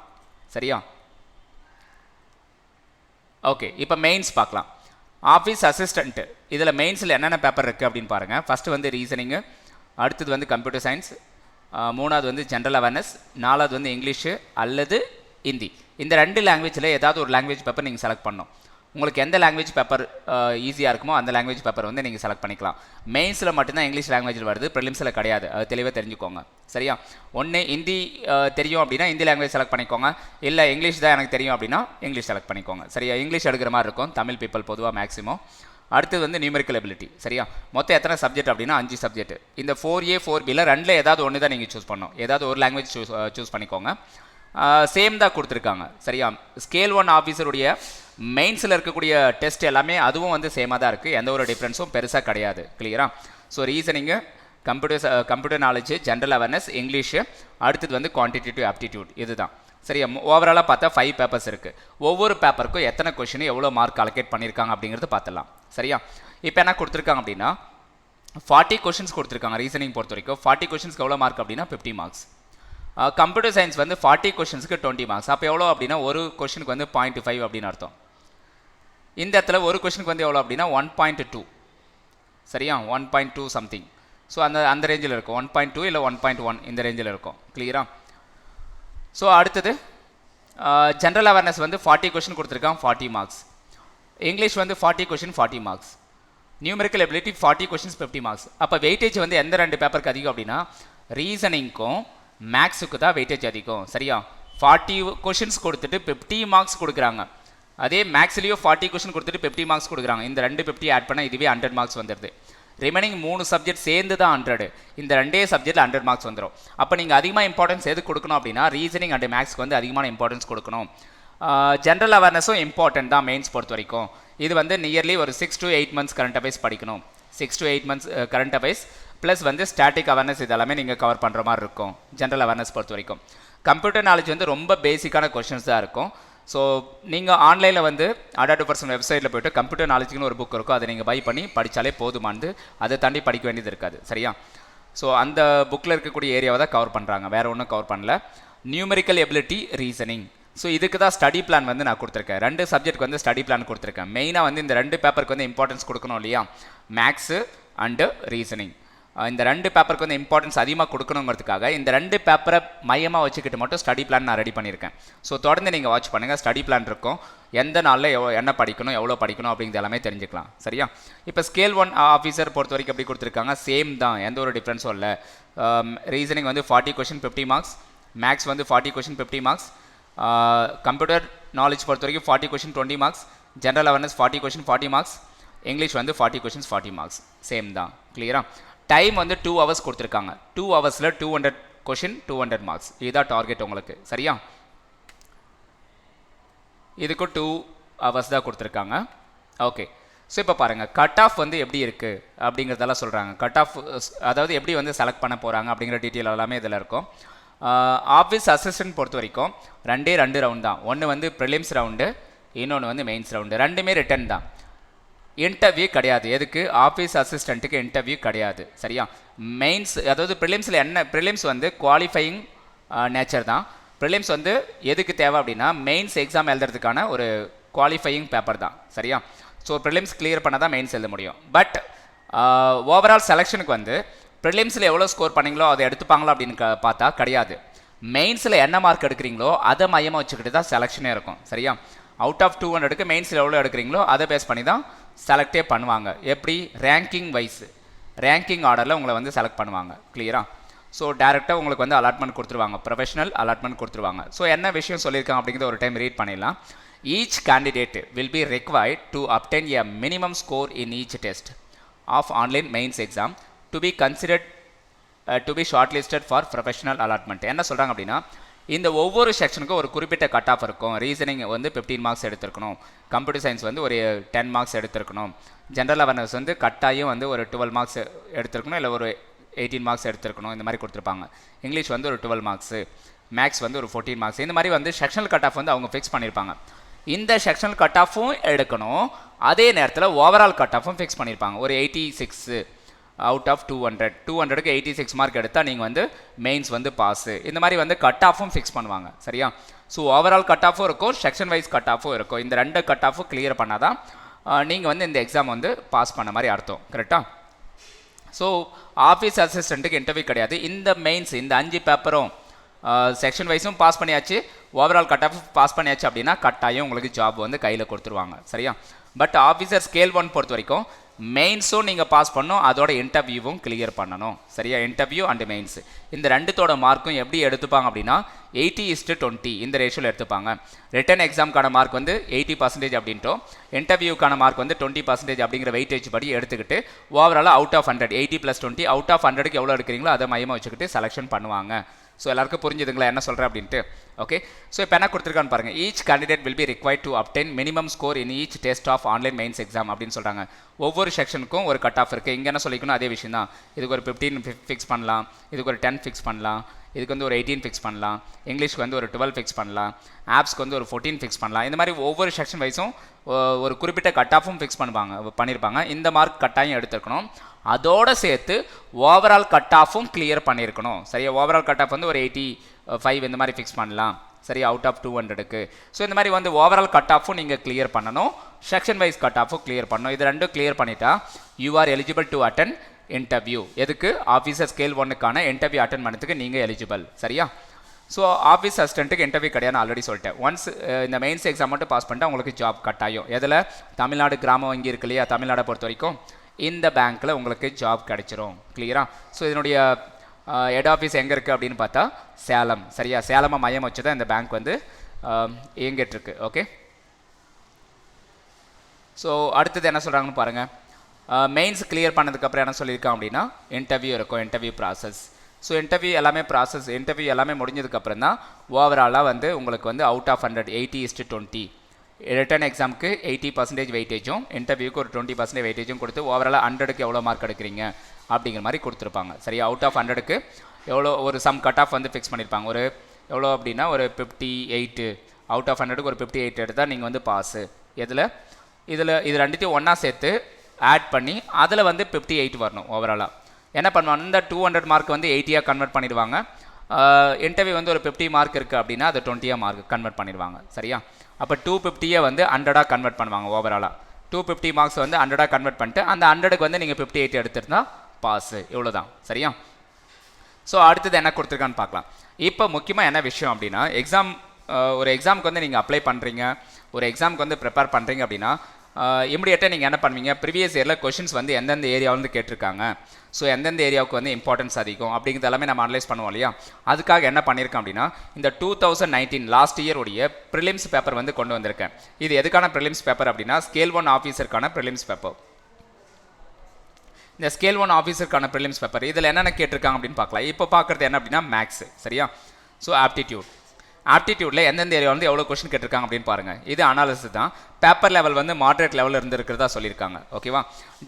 சரியா? ஓகே, இப்போ மெயின்ஸ் பார்க்கலாம். ஆஃபீஸ் அசிஸ்டண்ட்டு இதில் மெயின்ஸில் என்னென்ன பேப்பர் இருக்குது அப்படின்னு பாருங்கள். ஃபஸ்ட்டு வந்து ரீசனிங்கு, அடுத்தது வந்து கம்ப்யூட்டர் சயின்ஸ், மூணாவது வந்து ஜென்ரல் அவேர்னஸ், நாலாவது வந்து இங்கிலீஷு அல்லது ஹிந்தி. இந்த 2 லாங்குவேஜில் ஏதாவது ஒரு லாங்குவேஜ் பேப்பர் நீங்கள் செலக்ட் பண்ணணும். உங்களுக்கு எந்த லாங்குவேஜ் பேப்பர் ஈஸியாக இருக்குமோ அந்த லாங்குவேஜ் பேப்பர் வந்து நீங்கள் செலக்ட் பண்ணிக்கலாம். மெயின்ஸில் மட்டும்தான் இங்கிலீஷ் லாங்குவேஜில் வருது, ப்ரிலிம்ஸில் கிடையாது. அது தெளிவாக தெரிஞ்சுக்கோங்க. சரியா? ஒன்று ஹிந்தி தெரியும் அப்படின்னா ஹிந்தி லாங்குவேஜ் செலக்ட் பண்ணிக்கோங்க. இல்லை இங்கிலீஷ் தான் எனக்கு தெரியும் அப்படின்னா இங்கிலீஷ் செலக்ட் பண்ணிக்கோங்க. சரியா? இங்கிலீஷ் எடுக்கிற மாதிரி இருக்கும் தமிழ் பீப்பிள் பொதுவாக மேக்ஸிமம். அடுத்தது வந்து நியூமெரிக்கல் எபிலிட்டி. சரியா? மொத்தம் எத்தனை சப்ஜெக்ட் அப்படின்னா 5 சப்ஜெக்ட். இந்த 4A 4Bயில் 2ல் ஏதாவது ஒன்று தான் நீங்கள் சூஸ் பண்ணணும். ஏதாவது ஒரு லாங்குவேஜ் சூஸ் பண்ணிக்கோங்க. சேம் தான் கொடுத்துருக்காங்க. சரியா? ஸ்கேல் 1 ஆஃபீஸருடைய மெயின்ஸில் இருக்கக்கூடிய டெஸ்ட் எல்லாமே அதுவும் வந்து சேமாக தான் இருக்குது. எந்த ஒரு டிஃப்ரென்ஸும் பெருசாக கிடையாது. கிளியரா? So reasoning, computer knowledge, general awareness, English, அடுத்தது வந்து குவான்டிடேட்டிவ் ஆப்டிடியூட். இதுதான். சரியா? ஓவராலாக பார்த்தா 5 பேப்பர்ஸ் இருக்குது. ஒவ்வொரு பேப்பருக்கும் எத்தனை கொஷின் எவ்வளோ மார்க் அலோகேட் பண்ணியிருக்காங்க அப்படிங்கிறது பார்த்துடலாம். சரியா? இப்போ என்ன கொடுத்துருக்காங்க அப்படின்னா 40 கொஷின்ஸ் கொடுத்துருக்காங்க. ரீசனிங் பொறுத்த வரைக்கும் 40 கொஷின்ஸ்க்கு எவ்வளோ மார்க் அப்படின்னா 50 மார்க்ஸ். கம்ப்யூட்டர் சயின்ஸ் வந்து 40 கொஷின்ஸ்க்கு 20 மார்க்ஸ். அப்போ எவ்வளோ அப்படின்னா ஒரு கொஷினுக்கு வந்து 0.5 அப்படின்னு அர்த்தம். இந்த இடத்துல ஒரு கொஷினுக்கு வந்து எவ்வளோ அப்படின்னா 1.2. சரியா? 1.2 சம்திங். ஸோ அந்த ரேஞ்சில் இருக்கும். 1.2 இல்லை 1.1 இந்த ரேஞ்சில் இருக்கும். கிளியரா? ஸோ அடுத்தது ஜென்ரல் அவேர்னஸ் வந்து 40 கொஷின் கொடுத்துருக்கான், 40 மார்க்ஸ். இங்கிலீஷ் வந்து 40 question 40 marks. Numerical ability 40 questions 50 marks. அப்போ வெயிட்டேஜ் வந்து எந்த 2 பேப்பருக்கு அதிகம் அப்படின்னா ரீசனிங்க்கும் மேக்ஸுக்கு தான் வெயிட்டேஜ் அதிகம். சரியா? 40 கொஷின்ஸ் கொடுத்துட்டு 50 மார்க்ஸ் கொடுக்குறாங்க. அதே மேக்ஸ்லேயும் 40 கொஷின் கொடுத்துட்டு 50 மார்க்ஸ் கொடுக்குறாங்க. இந்த 2 50 ஆட் பண்ணால் இதுவே 100 மார்க்ஸ் வந்துடுது. ரிமைனிங் 3 சப்ஜெக்ட் சேர்ந்து தான் 100. இந்த 2 சப்ஜெக்டில் 100 மார்க்ஸ் வந்துடும். அப்போ நீங்கள் அதிகமாக இம்பார்ட்டன்ஸ் எது கொடுக்கணும் அப்படின்னா ரீசனிங் அண்ட் மேக்ஸ்க்கு வந்து அதிகமான இம்பார்ட்டன்ஸ் கொடுக்கணும். ஜென்ரல் அவேர்னஸும் இம்பார்ட்டன்ட் தான் மெயின்ஸ் பொறுத்த வரைக்கும். இது வந்து நியர்லி ஒரு 6 to 8 months கரண்ட் அஃபேர்ஸ் படிக்கணும். 6 to 8 months current affairs plus வந்து ஸ்டாட்டிக் அவேர்னஸ் இதெல்லாமே நீங்கள் கவர் பண்ணுற மாதிரி இருக்கும் ஜென்ரல் அவேர்னஸ் பொறுத்த வரைக்கும். கம்ப்யூட்டர் நாலேஜ் வந்து ரொம்ப பேசிக்கான கொஷின்ஸ் தான் இருக்கும். ஸோ நீங்கள் ஆன்லைனில் வந்து Ada2% வெப்சைட்டில் போய்ட்டு கம்ப்யூட்டர் நாலேஜுக்குன்னு ஒரு புக் இருக்கும், அதை நீங்கள் பை பண்ணி படித்தாலே போதுமானது. அதை தாண்டி படிக்க வேண்டியது இருக்காது. சரியா? ஸோ அந்த புக்கில் இருக்கக்கூடிய ஏரியாவை தான் கவர் பண்ணுறாங்க, வேறு ஒன்றும் கவர் பண்ணல. Numerical ability, reasoning. ஸோ இதுக்கு தான் ஸ்டடி பிளான் வந்து நான் கொடுத்துருக்கேன். 2 சப்ஜெக்ட்க்கு வந்து ஸ்டடி பிளான் கொடுத்துருக்கேன். மெயினாக வந்து இந்த 2 பேப்பருக்கு வந்து இம்பார்ட்டன்ஸ் கொடுக்கணும் இல்லையா, மேக்ஸு அண்டு ரீசனிங். இந்த 2 பேப்பருக்கு வந்து இம்பார்ட்டன்ஸ் அதிகமாக கொடுக்கணுங்கிறதுக்காக இந்த 2 பேப்பரை மையமாக வச்சுக்கிட்டு மட்டும் ஸ்டடி பிளான் நான் ரெடி பண்ணியிருக்கேன். ஸோ தொடர்ந்து நீங்கள் வாட்ச் பண்ணுங்கள். ஸ்டடி பிளான் இருக்கும், எந்த நாளில் என்ன படிக்கணும், எவ்வளோ படிக்கணும் அப்படிங்கிறது எல்லாமே தெரிஞ்சுக்கலாம். சரியா? இப்போ ஸ்கேல் 1 ஆஃபீஸர் பொறுத்த வரைக்கும் எப்படி கொடுத்துருக்காங்க, சேம் தான், எந்த ஒரு டிஃப்ரென்ஸும் இல்லை. ரீசனிங் வந்து 40 கொஷின் 50 மார்க்ஸ், மேக்ஸ் வந்து 40 கொஷின் 50 மார்க்ஸ், கம்ப்யூட்டர் நாலேஜ் பொறுத்த வரைக்கும் 40 question 20 marks, general awareness 40 question 40 marks, English வந்து 40 கொஷின்ஸ் 40 மார்க்ஸ். சேம் தான். கிளியரா? டைம் வந்து 2 hours கொடுத்துருக்காங்க. 2 hours 200 கொஷின் 200 மார்க்ஸ். இதுதான் டார்கெட் உங்களுக்கு. சரியா? இதுக்கும் 2 hours தான் கொடுத்துருக்காங்க. ஓகே. ஸோ இப்போ பாருங்கள் கட் ஆஃப் வந்து எப்படி இருக்குது அப்படிங்கிறதெல்லாம் சொல்கிறாங்க. கட் ஆஃப் அதாவது எப்படி வந்து செலக்ட் பண்ண போகிறாங்க அப்படிங்கிற டீட்டெயில் எல்லாமே இதில் இருக்கும். ஆஃபீஸ் அசிஸ்டன்ட் பொறுத்த வரைக்கும் 2 ரவுண்ட் தான். ஒன்று வந்து ப்ரிலிம்ஸ் ரவுண்டு, இன்னொன்று வந்து மெயின்ஸ் ரவுண்டு. 2மே ரிட்டன் தான். இன்டர்வியூ கிடையாது. எதுக்கு? ஆஃபீஸ் அசிஸ்டண்ட்டுக்கு இன்டர்வியூ கிடையாது. சரியா? மெயின்ஸ் அதாவது ப்ரிலிம்ஸில் என்ன, ப்ரிலிம்ஸ் வந்து குவாலிஃபையிங் நேச்சர் தான். ப்ரிலிம்ஸ் வந்து எதுக்கு தேவை அப்படின்னா மெயின்ஸ் எக்ஸாம் எழுதுறதுக்கான ஒரு குவாலிஃபையிங் பேப்பர் தான். சரியா? ஸோ ப்ரிலிம்ஸ் கிளியர் பண்ணால் தான் மெயின்ஸ் எழுத முடியும். பட் ஓவரால் செலெக்ஷனுக்கு வந்து ப்ரிலிம்ஸில் எவ்வளோ ஸ்கோர் பண்ணிங்களோ அதை எடுத்துப்பாங்களா அப்படின்னு பார்த்தா கிடையாது. மெயின்ஸில் என்ன மார்க் எடுக்கிறீங்களோ அதை மையமாக வச்சுக்கிட்டு தான் செலெக்ஷனே இருக்கும். சரியா? அவுட் ஆஃப் 200க்கு மெயின்ஸில் எவ்வளோ எடுக்கிறீங்களோ அதை பேஸ் பண்ணி தான் செலக்டே பண்ணுவாங்க. எப்படி? ரேங்கிங் வைஸ், ரேங்கிங் ஆர்டரில் உங்களை வந்து செலக்ட் பண்ணுவாங்க. கிளியரா? ஸோ டேரெக்டாக உங்களுக்கு வந்து அலாட்மெண்ட் கொடுத்துருவாங்க, ப்ரொஃபஷனல் அலாட்மெண்ட் கொடுத்துருவாங்க. ஸோ என்ன விஷயம் சொல்லியிருக்காங்க அப்படிங்கிறத ஒரு டைம் ரீட் பண்ணிடலாம். Each candidate will be required to obtain a minimum score in each test of online mains exam to be considered to be shortlisted for professional allotment. என்ன சொல்கிறாங்க அப்படின்னா, இந்த ஒவ்வொரு செக்ஷனுக்கும் ஒரு குறிப்பிட்ட கட் ஆஃப் இருக்கும். ரீசனிங் வந்து 15 மார்க்ஸ் எடுத்திருக்கணும், கம்ப்யூட்டர் சயின்ஸ் வந்து ஒரு 10 மார்க்ஸ் எடுத்திருக்கணும், ஜென்ரல் அவேர்னஸ் வந்து கட்டாயம் வந்து ஒரு 12 மார்க்ஸ் எடுத்திருக்கணும், இல்லை ஒரு 18 மார்க்ஸ் எடுத்திருக்கணும், இந்த மாதிரி கொடுத்துருப்பாங்க. இங்கிலீஷ் வந்து ஒரு 12 மார்க்ஸு, மேக்ஸ் வந்து ஒரு 14 மார்க்ஸ், இந்த மாதிரி வந்து செக்ஷனல் கட் ஆஃப் வந்து அவங்க ஃபிக்ஸ் பண்ணியிருப்பாங்க. இந்த செக்ஷனல் கட் ஆஃபும் எடுக்கணும், அதே நேரத்தில் ஓவரால் கட் ஆஃபும் ஃபிக்ஸ் பண்ணியிருப்பாங்க. ஒரு 86 அவுட் ஆஃப் 200க்கு 86 மார்க் எடுத்தால் நீங்கள் வந்து மெயின்ஸ் வந்து பாஸு. இந்த மாதிரி வந்து கட் ஆஃபும் ஃபிக்ஸ் பண்ணுவாங்க. சரியா? ஸோ ஓவரால் கட் ஆஃபும் இருக்கும், செக்ஷன் வைஸ் கட் ஆஃபும் இருக்கும். இந்த 2 கட் ஆஃபும் கிளியர் பண்ணால் தான் நீங்கள் வந்து இந்த எக்ஸாம் வந்து பாஸ் பண்ண மாதிரி அர்த்தம். கரெக்டாக? ஸோ ஆஃபீஸ் அசிஸ்டண்ட்டுக்கு இன்டர்வியூ கிடையாது. இந்த மெயின்ஸ் இந்த 5 பேப்பரும் செக்ஷன் வைஸும் பாஸ் பண்ணியாச்சு, ஓவரால் கட் ஆஃப் பாஸ் பண்ணியாச்சு அப்படின்னா கட்டாயம் உங்களுக்கு ஜாப் வந்து கையில் கொடுத்துருவாங்க. சரியா? பட் ஆஃபீஸர் ஸ்கேல் 1 பொறுத்த வரைக்கும் மெயின்ஸும் நீங்கள் பாஸ் பண்ணணும், அதோட இன்டர்வியூவும் கிளியர் பண்ணணும். சரியா? இன்டர்வியூ அண்ட் மெயின்ஸ் இந்த ரெண்டுத்தோட மார்க்கும் எப்படி எடுத்துப்பாங்க அப்படின்னா 80:20 இந்த ரேஷியோவில் எடுத்துப்பாங்க. ரிட்டன் எக்ஸாமுக்கான மார்க் வந்து 80% அப்படின்ட்டோம், இன்டர்வியூக்கான மார்க் வந்து 20% அப்படிங்கிற வெயிட்டேஜ் படி எடுத்துக்கிட்டு ஓவராலாக அவுட் ஆஃப் 100 80 + 20 அவுட் ஆஃப் 100க்கு எவ்வளோ எடுக்கிறீங்களோ அதை மையமாக வச்சுக்கிட்டு செலெக்ஷன் பண்ணுவாங்க. ஸோ எல்லாருக்கும் புரிஞ்சுதுங்களா என்ன சொல்கிறேன் அப்படின்ட்டு? ஓகே. ஸோ இப்போ என்ன கொடுத்துருக்கான்னு பாருங்கள். Each candidate will be required to obtain minimum score in each test of online mains exam அப்படின்னு சொல்கிறாங்க. ஒவ்வொரு செக்ஷனுக்கும் ஒரு கட் ஆஃப் இருக்குது. இங்கே என்ன சொல்லிக்கணும், அதே விஷயம் தான். இதுக்கு ஒரு 15 ஃபிக்ஸ் பண்ணலாம், இதுக்கு ஒரு 10 ஃபிக்ஸ் பண்ணலாம், இதுக்கு வந்து ஒரு 18 ஃபிக்ஸ் பண்ணலாம், இங்கிலீஷ்க்கு வந்து ஒரு 12 ஃபிக்ஸ் பண்ணலாம், ஆப்ஸ்க்கு வந்து ஒரு 14 ஃபிக்ஸ் பண்ணலாம். இந்த மாதிரி ஒவ்வொரு செக்ஷன் வைஸும் ஒரு குறிப்பிட்ட கட் ஆஃபும் ஃபிக்ஸ் பண்ணியிருப்பாங்க. இந்த மார்க் கட்டாயம் எடுத்துருக்கணும், அதோடு சேர்த்து ஓவரால் கட் ஆஃபும் கிளியர் பண்ணியிருக்கணும். சரியா? ஓவரால் கட் ஆஃப் வந்து ஒரு 85 இந்த மாதிரி ஃபிக்ஸ் பண்ணலாம். சரி, அவுட் ஆஃப் 200க்கு. ஸோ இந்த மாதிரி வந்து ஓவரால் கட் ஆஃபும் நீங்கள் கிளியர் பண்ணணும், செக்ஷன் வைஸ் கட் ஆஃபும் கிளியர் பண்ணணும். இது ரெண்டும் கிளியர் பண்ணிட்டா you are eligible to attend interview. எதுக்கு? ஆஃபீஸர் ஸ்கேல் 1க்கான இன்டர்வியூ அட்டன் பண்ணதுக்கு நீங்கள் எலிஜிபிள். சரியா? ஸோ ஆஃபீஸ் அசிஸ்டண்ட்டுக்கு இன்டர்வியூ கிடையாது, ஆல்ரெடி சொல்லிட்டேன். ஒன்ஸ் இந்த மெயின்ஸ் எக்ஸாம் மட்டும் பாஸ் பண்ணிட்டா உங்களுக்கு ஜாப் கட்டாயம். எதில்? தமிழ்நாடு கிராம வங்கி இருக்கு இல்லையா, தமிழ்நாடை பொறுத்த வரைக்கும் இந்த பேங்க்கில் உங்களுக்கு ஜாப் கிடைச்சிரும். கிளியரா? ஸோ இதனுடைய ஹெட் ஆஃபீஸ் எங்கே இருக்குது அப்படின்னு பார்த்தா சேலம். சரியா? சேலமை மையம் வச்சு தான் இந்த பேங்க் வந்து இயங்கிட்டுருக்கு. ஓகே. ஸோ அடுத்தது என்ன சொல்கிறாங்கன்னு பாருங்கள். மெயின்ஸ் கிளியர் பண்ணதுக்கப்புறம் என்ன சொல்லியிருக்காங்க அப்படின்னா இன்டர்வியூ இருக்கும், இன்டர்வியூ ப்ராசஸ். ஸோ இன்டர்வியூ எல்லாமே முடிஞ்சதுக்கப்புறம் தான் ஓவராலாக வந்து உங்களுக்கு வந்து அவுட் ஆஃப் 100 80:20 ரிட்டன் எக்ஸாமுக்கு 80% வெயிட்டேஜும் இன்டர்வியூக்கு ஒரு 20% வெயிட்டேஜும் கொடுத்து ஓவராலாக 100க்கு எவ்வளோ மார்க் எடுக்கிறீங்க அப்படிங்கிற மாதிரி கொடுத்துருப்பாங்க. சரியா? அவுட் ஆஃப் 100க்கு எவ்வளோ ஒரு சம் கட் ஆஃப் வந்து ஃபிக்ஸ் பண்ணியிருப்பாங்க. ஒரு எவ்வளோ அப்படின்னா ஒரு 58, அவுட் ஆஃப் 100க்கு ஒரு 58 எடுத்தால் நீங்கள் வந்து பாஸு. இது ரெண்டுத்தையும் ஒன்றா சேர்த்து ஆட் பண்ணி அதில் வந்து 58 வரணும் ஓவராலாக. என்ன பண்ணுவாங்க, இந்த 200 மார்க் வந்து 80யாக கன்வெர்ட் பண்ணிடுவாங்க. இன்டர்வியூ வந்து ஒரு 50 மார்க் இருக்குது அப்படின்னா அதை 20யாக மார்க் கன்வெர்ட் பண்ணிடுவாங்க. சரியா? அப்போ 250 வந்து 100ஆக கன்வெர்ட் பண்ணுவாங்க ஓவராலாக. 250 மார்க்ஸ் வந்து 100ஆக கன்வெர்ட் பண்ணிட்டு அந்த 100க்கு வந்து நீங்கள் 58 எடுத்துருந்தா பாஸு. இவ்வளோ தான். சரியா? ஸோ அடுத்தது என்ன கொடுத்துருக்கான்னு பார்க்கலாம். இப்போ முக்கியமாக என்ன விஷயம் அப்படின்னா ஒரு எக்ஸாமுக்கு வந்து நீங்கள் அப்ளை பண்ணுறீங்க, ஒரு எக்ஸாமுக்கு வந்து ப்ரிப்பேர் பண்ணுறீங்க அப்படின்னா இமிடியேட்டாக நீங்கள் என்ன பண்ணுவீங்க, ப்ரீவியஸ் இயரில் கொஷின்ஸ் வந்து எந்தெந்த ஏரியாவிலேருந்து கேட்டிருக்காங்க, ஸோ எந்தெந்த ஏரியாவுக்கு வந்து இம்பார்ட்டன்ஸ் அதிகம் அப்படிங்கிறது எல்லாமே நம்ம அனலைஸ் பண்ணுவோம் இல்லையா. அதுக்காக என்ன பண்ணியிருக்கேன் அப்படின்னா இந்த 2019 லாஸ்ட் இயருடைய ப்ரிலிம்ஸ் பேப்பர் வந்து கொண்டு வந்திருக்கேன். இது எதுக்கான ப்ரிலிம்ஸ் பேப்பர் அப்படின்னா ஸ்கேல் 1 ஆஃபீஸருக்கான ப்ரிலிம்ஸ் பேப்பர். இந்த ஸ்கேல் 1 ஆஃபீஸருக்கான ப்ரிலிம்ஸ் பேப்பர் இதில் என்னென்ன கேட்டிருக்காங்க அப்படின்னு பார்க்கலாம். இப்போ பார்க்குறது என்ன அப்படின்னா மேக்ஸ். சரியா? ஸோ ஆப்டிடியூடில் எந்தெந்த ஏரியா வந்து எவ்வளோ கொஸ்டின் கேட்டிருக்காங்க அப்படின்னு பாருங்கள். இது அனாலிசிஸ் தான். பேப்பர் லெவல் வந்து மாடரேட் லெவலில் இருந்திருக்கிறதா சொல்லியிருக்காங்க. ஓகேவா?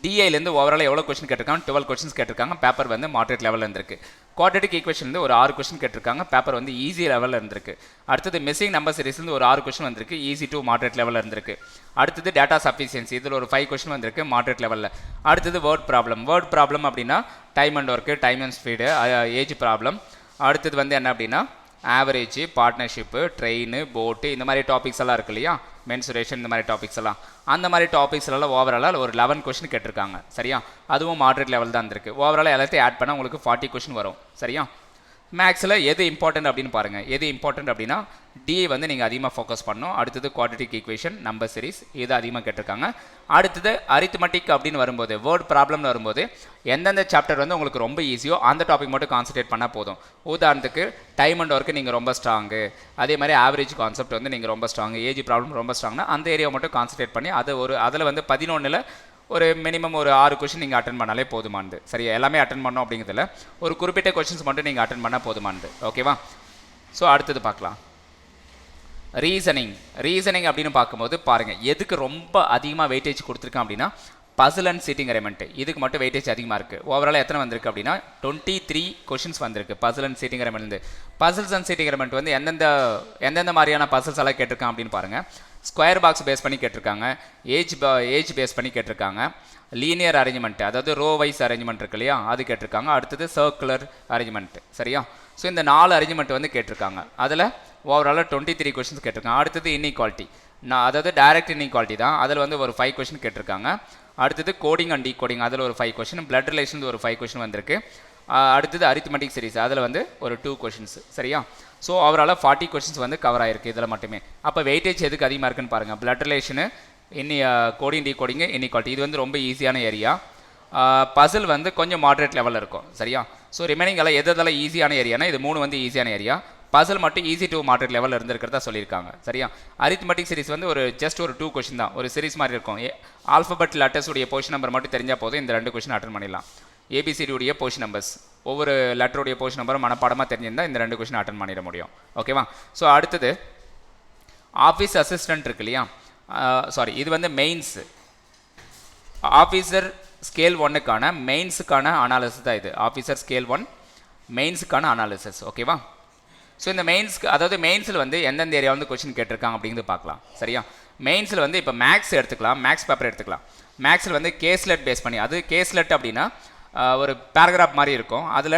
டிஐலேருந்து ஓவரால் எவ்வளோ கொஸ்டின் கேட்டிருக்காங்க, 12 கொஸ்டின்ஸ் கேட்டிருக்காங்க. பேப்பர் வந்து மாடரேட் லெவலில் இருந்திருக்கு. குவாட்ரேட்டிக் ஈக்குவேஷன்லேருந்து ஒரு 6 கொஸ்டின் கேட்டிருக்காங்க. பேப்பர் வந்து ஈஸி லெவலில் இருந்திருக்கு. அடுத்தது மிஸ்ஸிங் நம்பர் சீரிஸ்லேருந்து ஒரு 6 கொஸ்டின் வந்திருக்கு, ஈஸி டு மாடரேட் லெவலில் இருந்திருக்கு. அடுத்தது டேட்டா சஃபிஷியன்சி, இதில் ஒரு 5 கொஸ்டின் வந்திருக்கு, மாடரேட் லெவலில். அடுத்தது வேர்ட் ப்ராப்ளம் அப்படின்னா time and work, time and speed, age problem. அடுத்தது வந்து என்ன அப்படின்னா ஆவரேஜ், பார்ட்னர்ஷிப்பு, ட்ரெயின், போட்டு, இந்த மாதிரி டாபிக்ஸ் எல்லாம் இருக்கு இல்லையா, மென்சுரேஷன், இந்த மாதிரி டாபிக்ஸ் எல்லாம், அந்த மாதிரி டாபிக்ஸ் எல்லாம் ஓவராலாக ஒரு 11 கொஸ்டின் கேட்டிருக்காங்க. சரியா? அதுவும் மாடரேட் லெவல் தான் இருந்திருக்கு. ஓவராலாக எல்லாத்தையும் ஆட் பண்ணால் உங்களுக்கு 40 கொஸ்டின் வரும். சரியா? மேக்ஸில் எது இம்பார்ட்டன்ட் அப்படின்னு பாருங்கள். எது இம்பார்ட்டன்ட் அப்படின்னா டிஐ வந்து நீங்கள் அதிகமாக ஃபோக்கஸ் பண்ணணும். அடுத்தது குவாட்ரேட்டிக் ஈக்குவேஷன், நம்பர் சீரிஸ், இது அதிகமாக கேட்டிருக்காங்க. அடுத்தது அரித்மெட்டிக் அப்படின்னு வரும்போது, வேர்ட் ப்ராப்ளம்னு வரும்போது எந்தெந்த சாப்டர் வந்து உங்களுக்கு ரொம்ப ஈஸியோ அந்த டாபிக் மட்டும் கான்சன்ட்ரேட் பண்ணால் போதும். உதாரணத்துக்கு டைம் அண்ட் ஒர்க்கு நீங்கள் ரொம்ப ஸ்ட்ராங்கு, அதே மாதிரி ஆவரேஜ் கான்செப்ட் வந்து நீங்கள் ரொம்ப ஸ்ட்ராங்கு, ஏஜ் ப்ராப்ளம் ரொம்ப ஸ்ட்ராங்னா அந்த ஏரியாவை மட்டும் கான்சன்ட்ரேட் பண்ணி அதில் வந்து 11ல் ஒரு மினிமம் ஒரு 6 கொஷின் நீங்கள் அட்டன் பண்ணாலே போதுமானது. சரியா, எல்லாமே அட்டன் பண்ணோம் அப்படிங்கிறதுல ஒரு குறிப்பிட்ட கொஷின்ஸ் மட்டும் நீங்கள் அட்டன் பண்ணால் போதுமானது. ஓகேவா? ஸோ அடுத்தது பார்க்கலாம். ரீசனிங் அப்படின்னு பார்க்கும்போது பாருங்கள், எதுக்கு ரொம்ப அதிகமாக வெயிட்டேஜ் கொடுத்துருக்கேன் அப்படின்னா பசில் அண்ட் சீட்டிங் எலிமெண்ட், இதுக்கு மட்டும் வெயிட்டேஜ் அதிகமாக இருக்குது. ஓவரால் எத்தனை வந்திருக்கு அப்படின்னா 23 கொஷின்ஸ் வந்திருக்கு puzzle and seating element. Puzzles and seating element வந்து எந்தெந்த மாதிரியான பசில்ஸ் எல்லாம் கேட்டிருக்கான் அப்படின்னு பாருங்கள். ஸ்கொயர் பாக்ஸ் பேஸ் பண்ணி கேட்டிருக்காங்க, ஏஜ் பேஸ் பண்ணி கேட்டிருக்காங்க, லீனியர் அரேஞ்ச்மெண்ட் அதாவது ரோ வைஸ் அரேஞ்ச்மெண்ட் இருக்கு இல்லையா, அது கேட்டிருக்காங்க. அடுத்தது சர்க்குலர் அரேஞ்ச்மெண்ட். சரியா, ஸோ இந்த 4 அரேஞ்ச்மெண்ட் வந்து கேட்டிருக்காங்க. அதில் ஓவராலாக 23 கொஷின்ஸ் கேட்டிருக்காங்க. அடுத்தது இன்இக்வாலிட்டி, அதாவது டைரக்ட் இன்இக்வாலிட்டி தான், அதில் வந்து ஒரு 5 கொஷின் கேட்டிருக்காங்க. அடுத்தது கோடிங் அண்ட் டீகோடிங், அதில் ஒரு 5 கொஷின், பிளட் ரிலேஷன் ஒரு 5 கொஷின் வந்திருக்கு. அடுத்தது அரித்மெட்டிக் சீரிஸ், அதில் வந்து ஒரு 2 கொஷின்ஸ். சரியா, ஸோ ஓவராலாக 40 கொஷின்ஸ் வந்து கவர் ஆகிருக்கு இதில் மட்டுமே. அப்போ வெயிட்டேஜ் எதுக்கு அதிகமாக இருக்குன்னு பாருங்கள். பிளட் ரிலேஷனு, கோடிங் டீகோடிங்கு, இன்இக்வாலிட்டி, இது வந்து ரொம்ப ஈஸியான ஏரியா. பசில் வந்து கொஞ்சம் மாட்ரேட் லெவலில் இருக்கும். சரியா, ஸோ ரிமைனிங் எல்லாம் எதெல்லாம் ஈஸியான ஏரியானா இது 3 வந்து ஈஸியான ஏரியா. பசில் மட்டும் ஈஸி டு மாட்ரேட் லெவலில் இருந்திருக்கிறதா சொல்லியிருக்காங்க. சரியா, அரித்மெட்டிக் சீரிஸ் வந்து ஒரு ஜஸ்ட் ஒரு 2 கொஷின் தான், ஒரு சீரிஸ் மாதிரி இருக்கும். ஆல்ஃபபெட் லெட்டர்ஸ் உடைய பொசிஷன் நம்பர் மட்டும் தெரிஞ்சால் போதும், இந்த 2 கொஷின் அட்டன் பண்ணிடலாம். ஏபிசிடி உடைய பொசிஷன் நம்பர்ஸ், ஒவ்வொரு லெட்டருடைய பொசிஷன் நம்பரும் மனப்பாடமாக தெரிஞ்சிருந்தால் இந்த 2 கொஷின் அட்டன் பண்ணிட முடியும். ஓகேவா? ஸோ அடுத்தது ஆஃபீஸ் அசிஸ்டன்ட் இருக்கு இல்லையா, சாரி இது வந்து மெயின்ஸ், ஆஃபீஸர் ஸ்கேல் 1க்கான மெயின்ஸுக்கான அனாலிசிஸ் தான் இது. ஆஃபீஸர் ஸ்கேல் 1 மெயின்ஸுக்கான அனாலிசிஸ். ஓகேவா? ஸோ இந்த மெயின்ஸ்க்கு, அதாவது மெயின்ஸில் வந்து எந்தெந்த ஏரியா வந்து கொஷின் கேட்டிருக்காங்க அப்படிங்கிறது பார்க்கலாம். சரியா, மெயின்ஸில் வந்து இப்போ மேக்ஸ் எடுத்துக்கலாம், மேக்ஸ் பேப்பர் எடுத்துக்கலாம். மேக்ஸில் வந்து கேஸ்லெட் பேஸ் பண்ணி, அது கேஸ்லெட் அப்படின்னா ஒரு பேராகிராஃப் மாதிரி இருக்கும், அதில்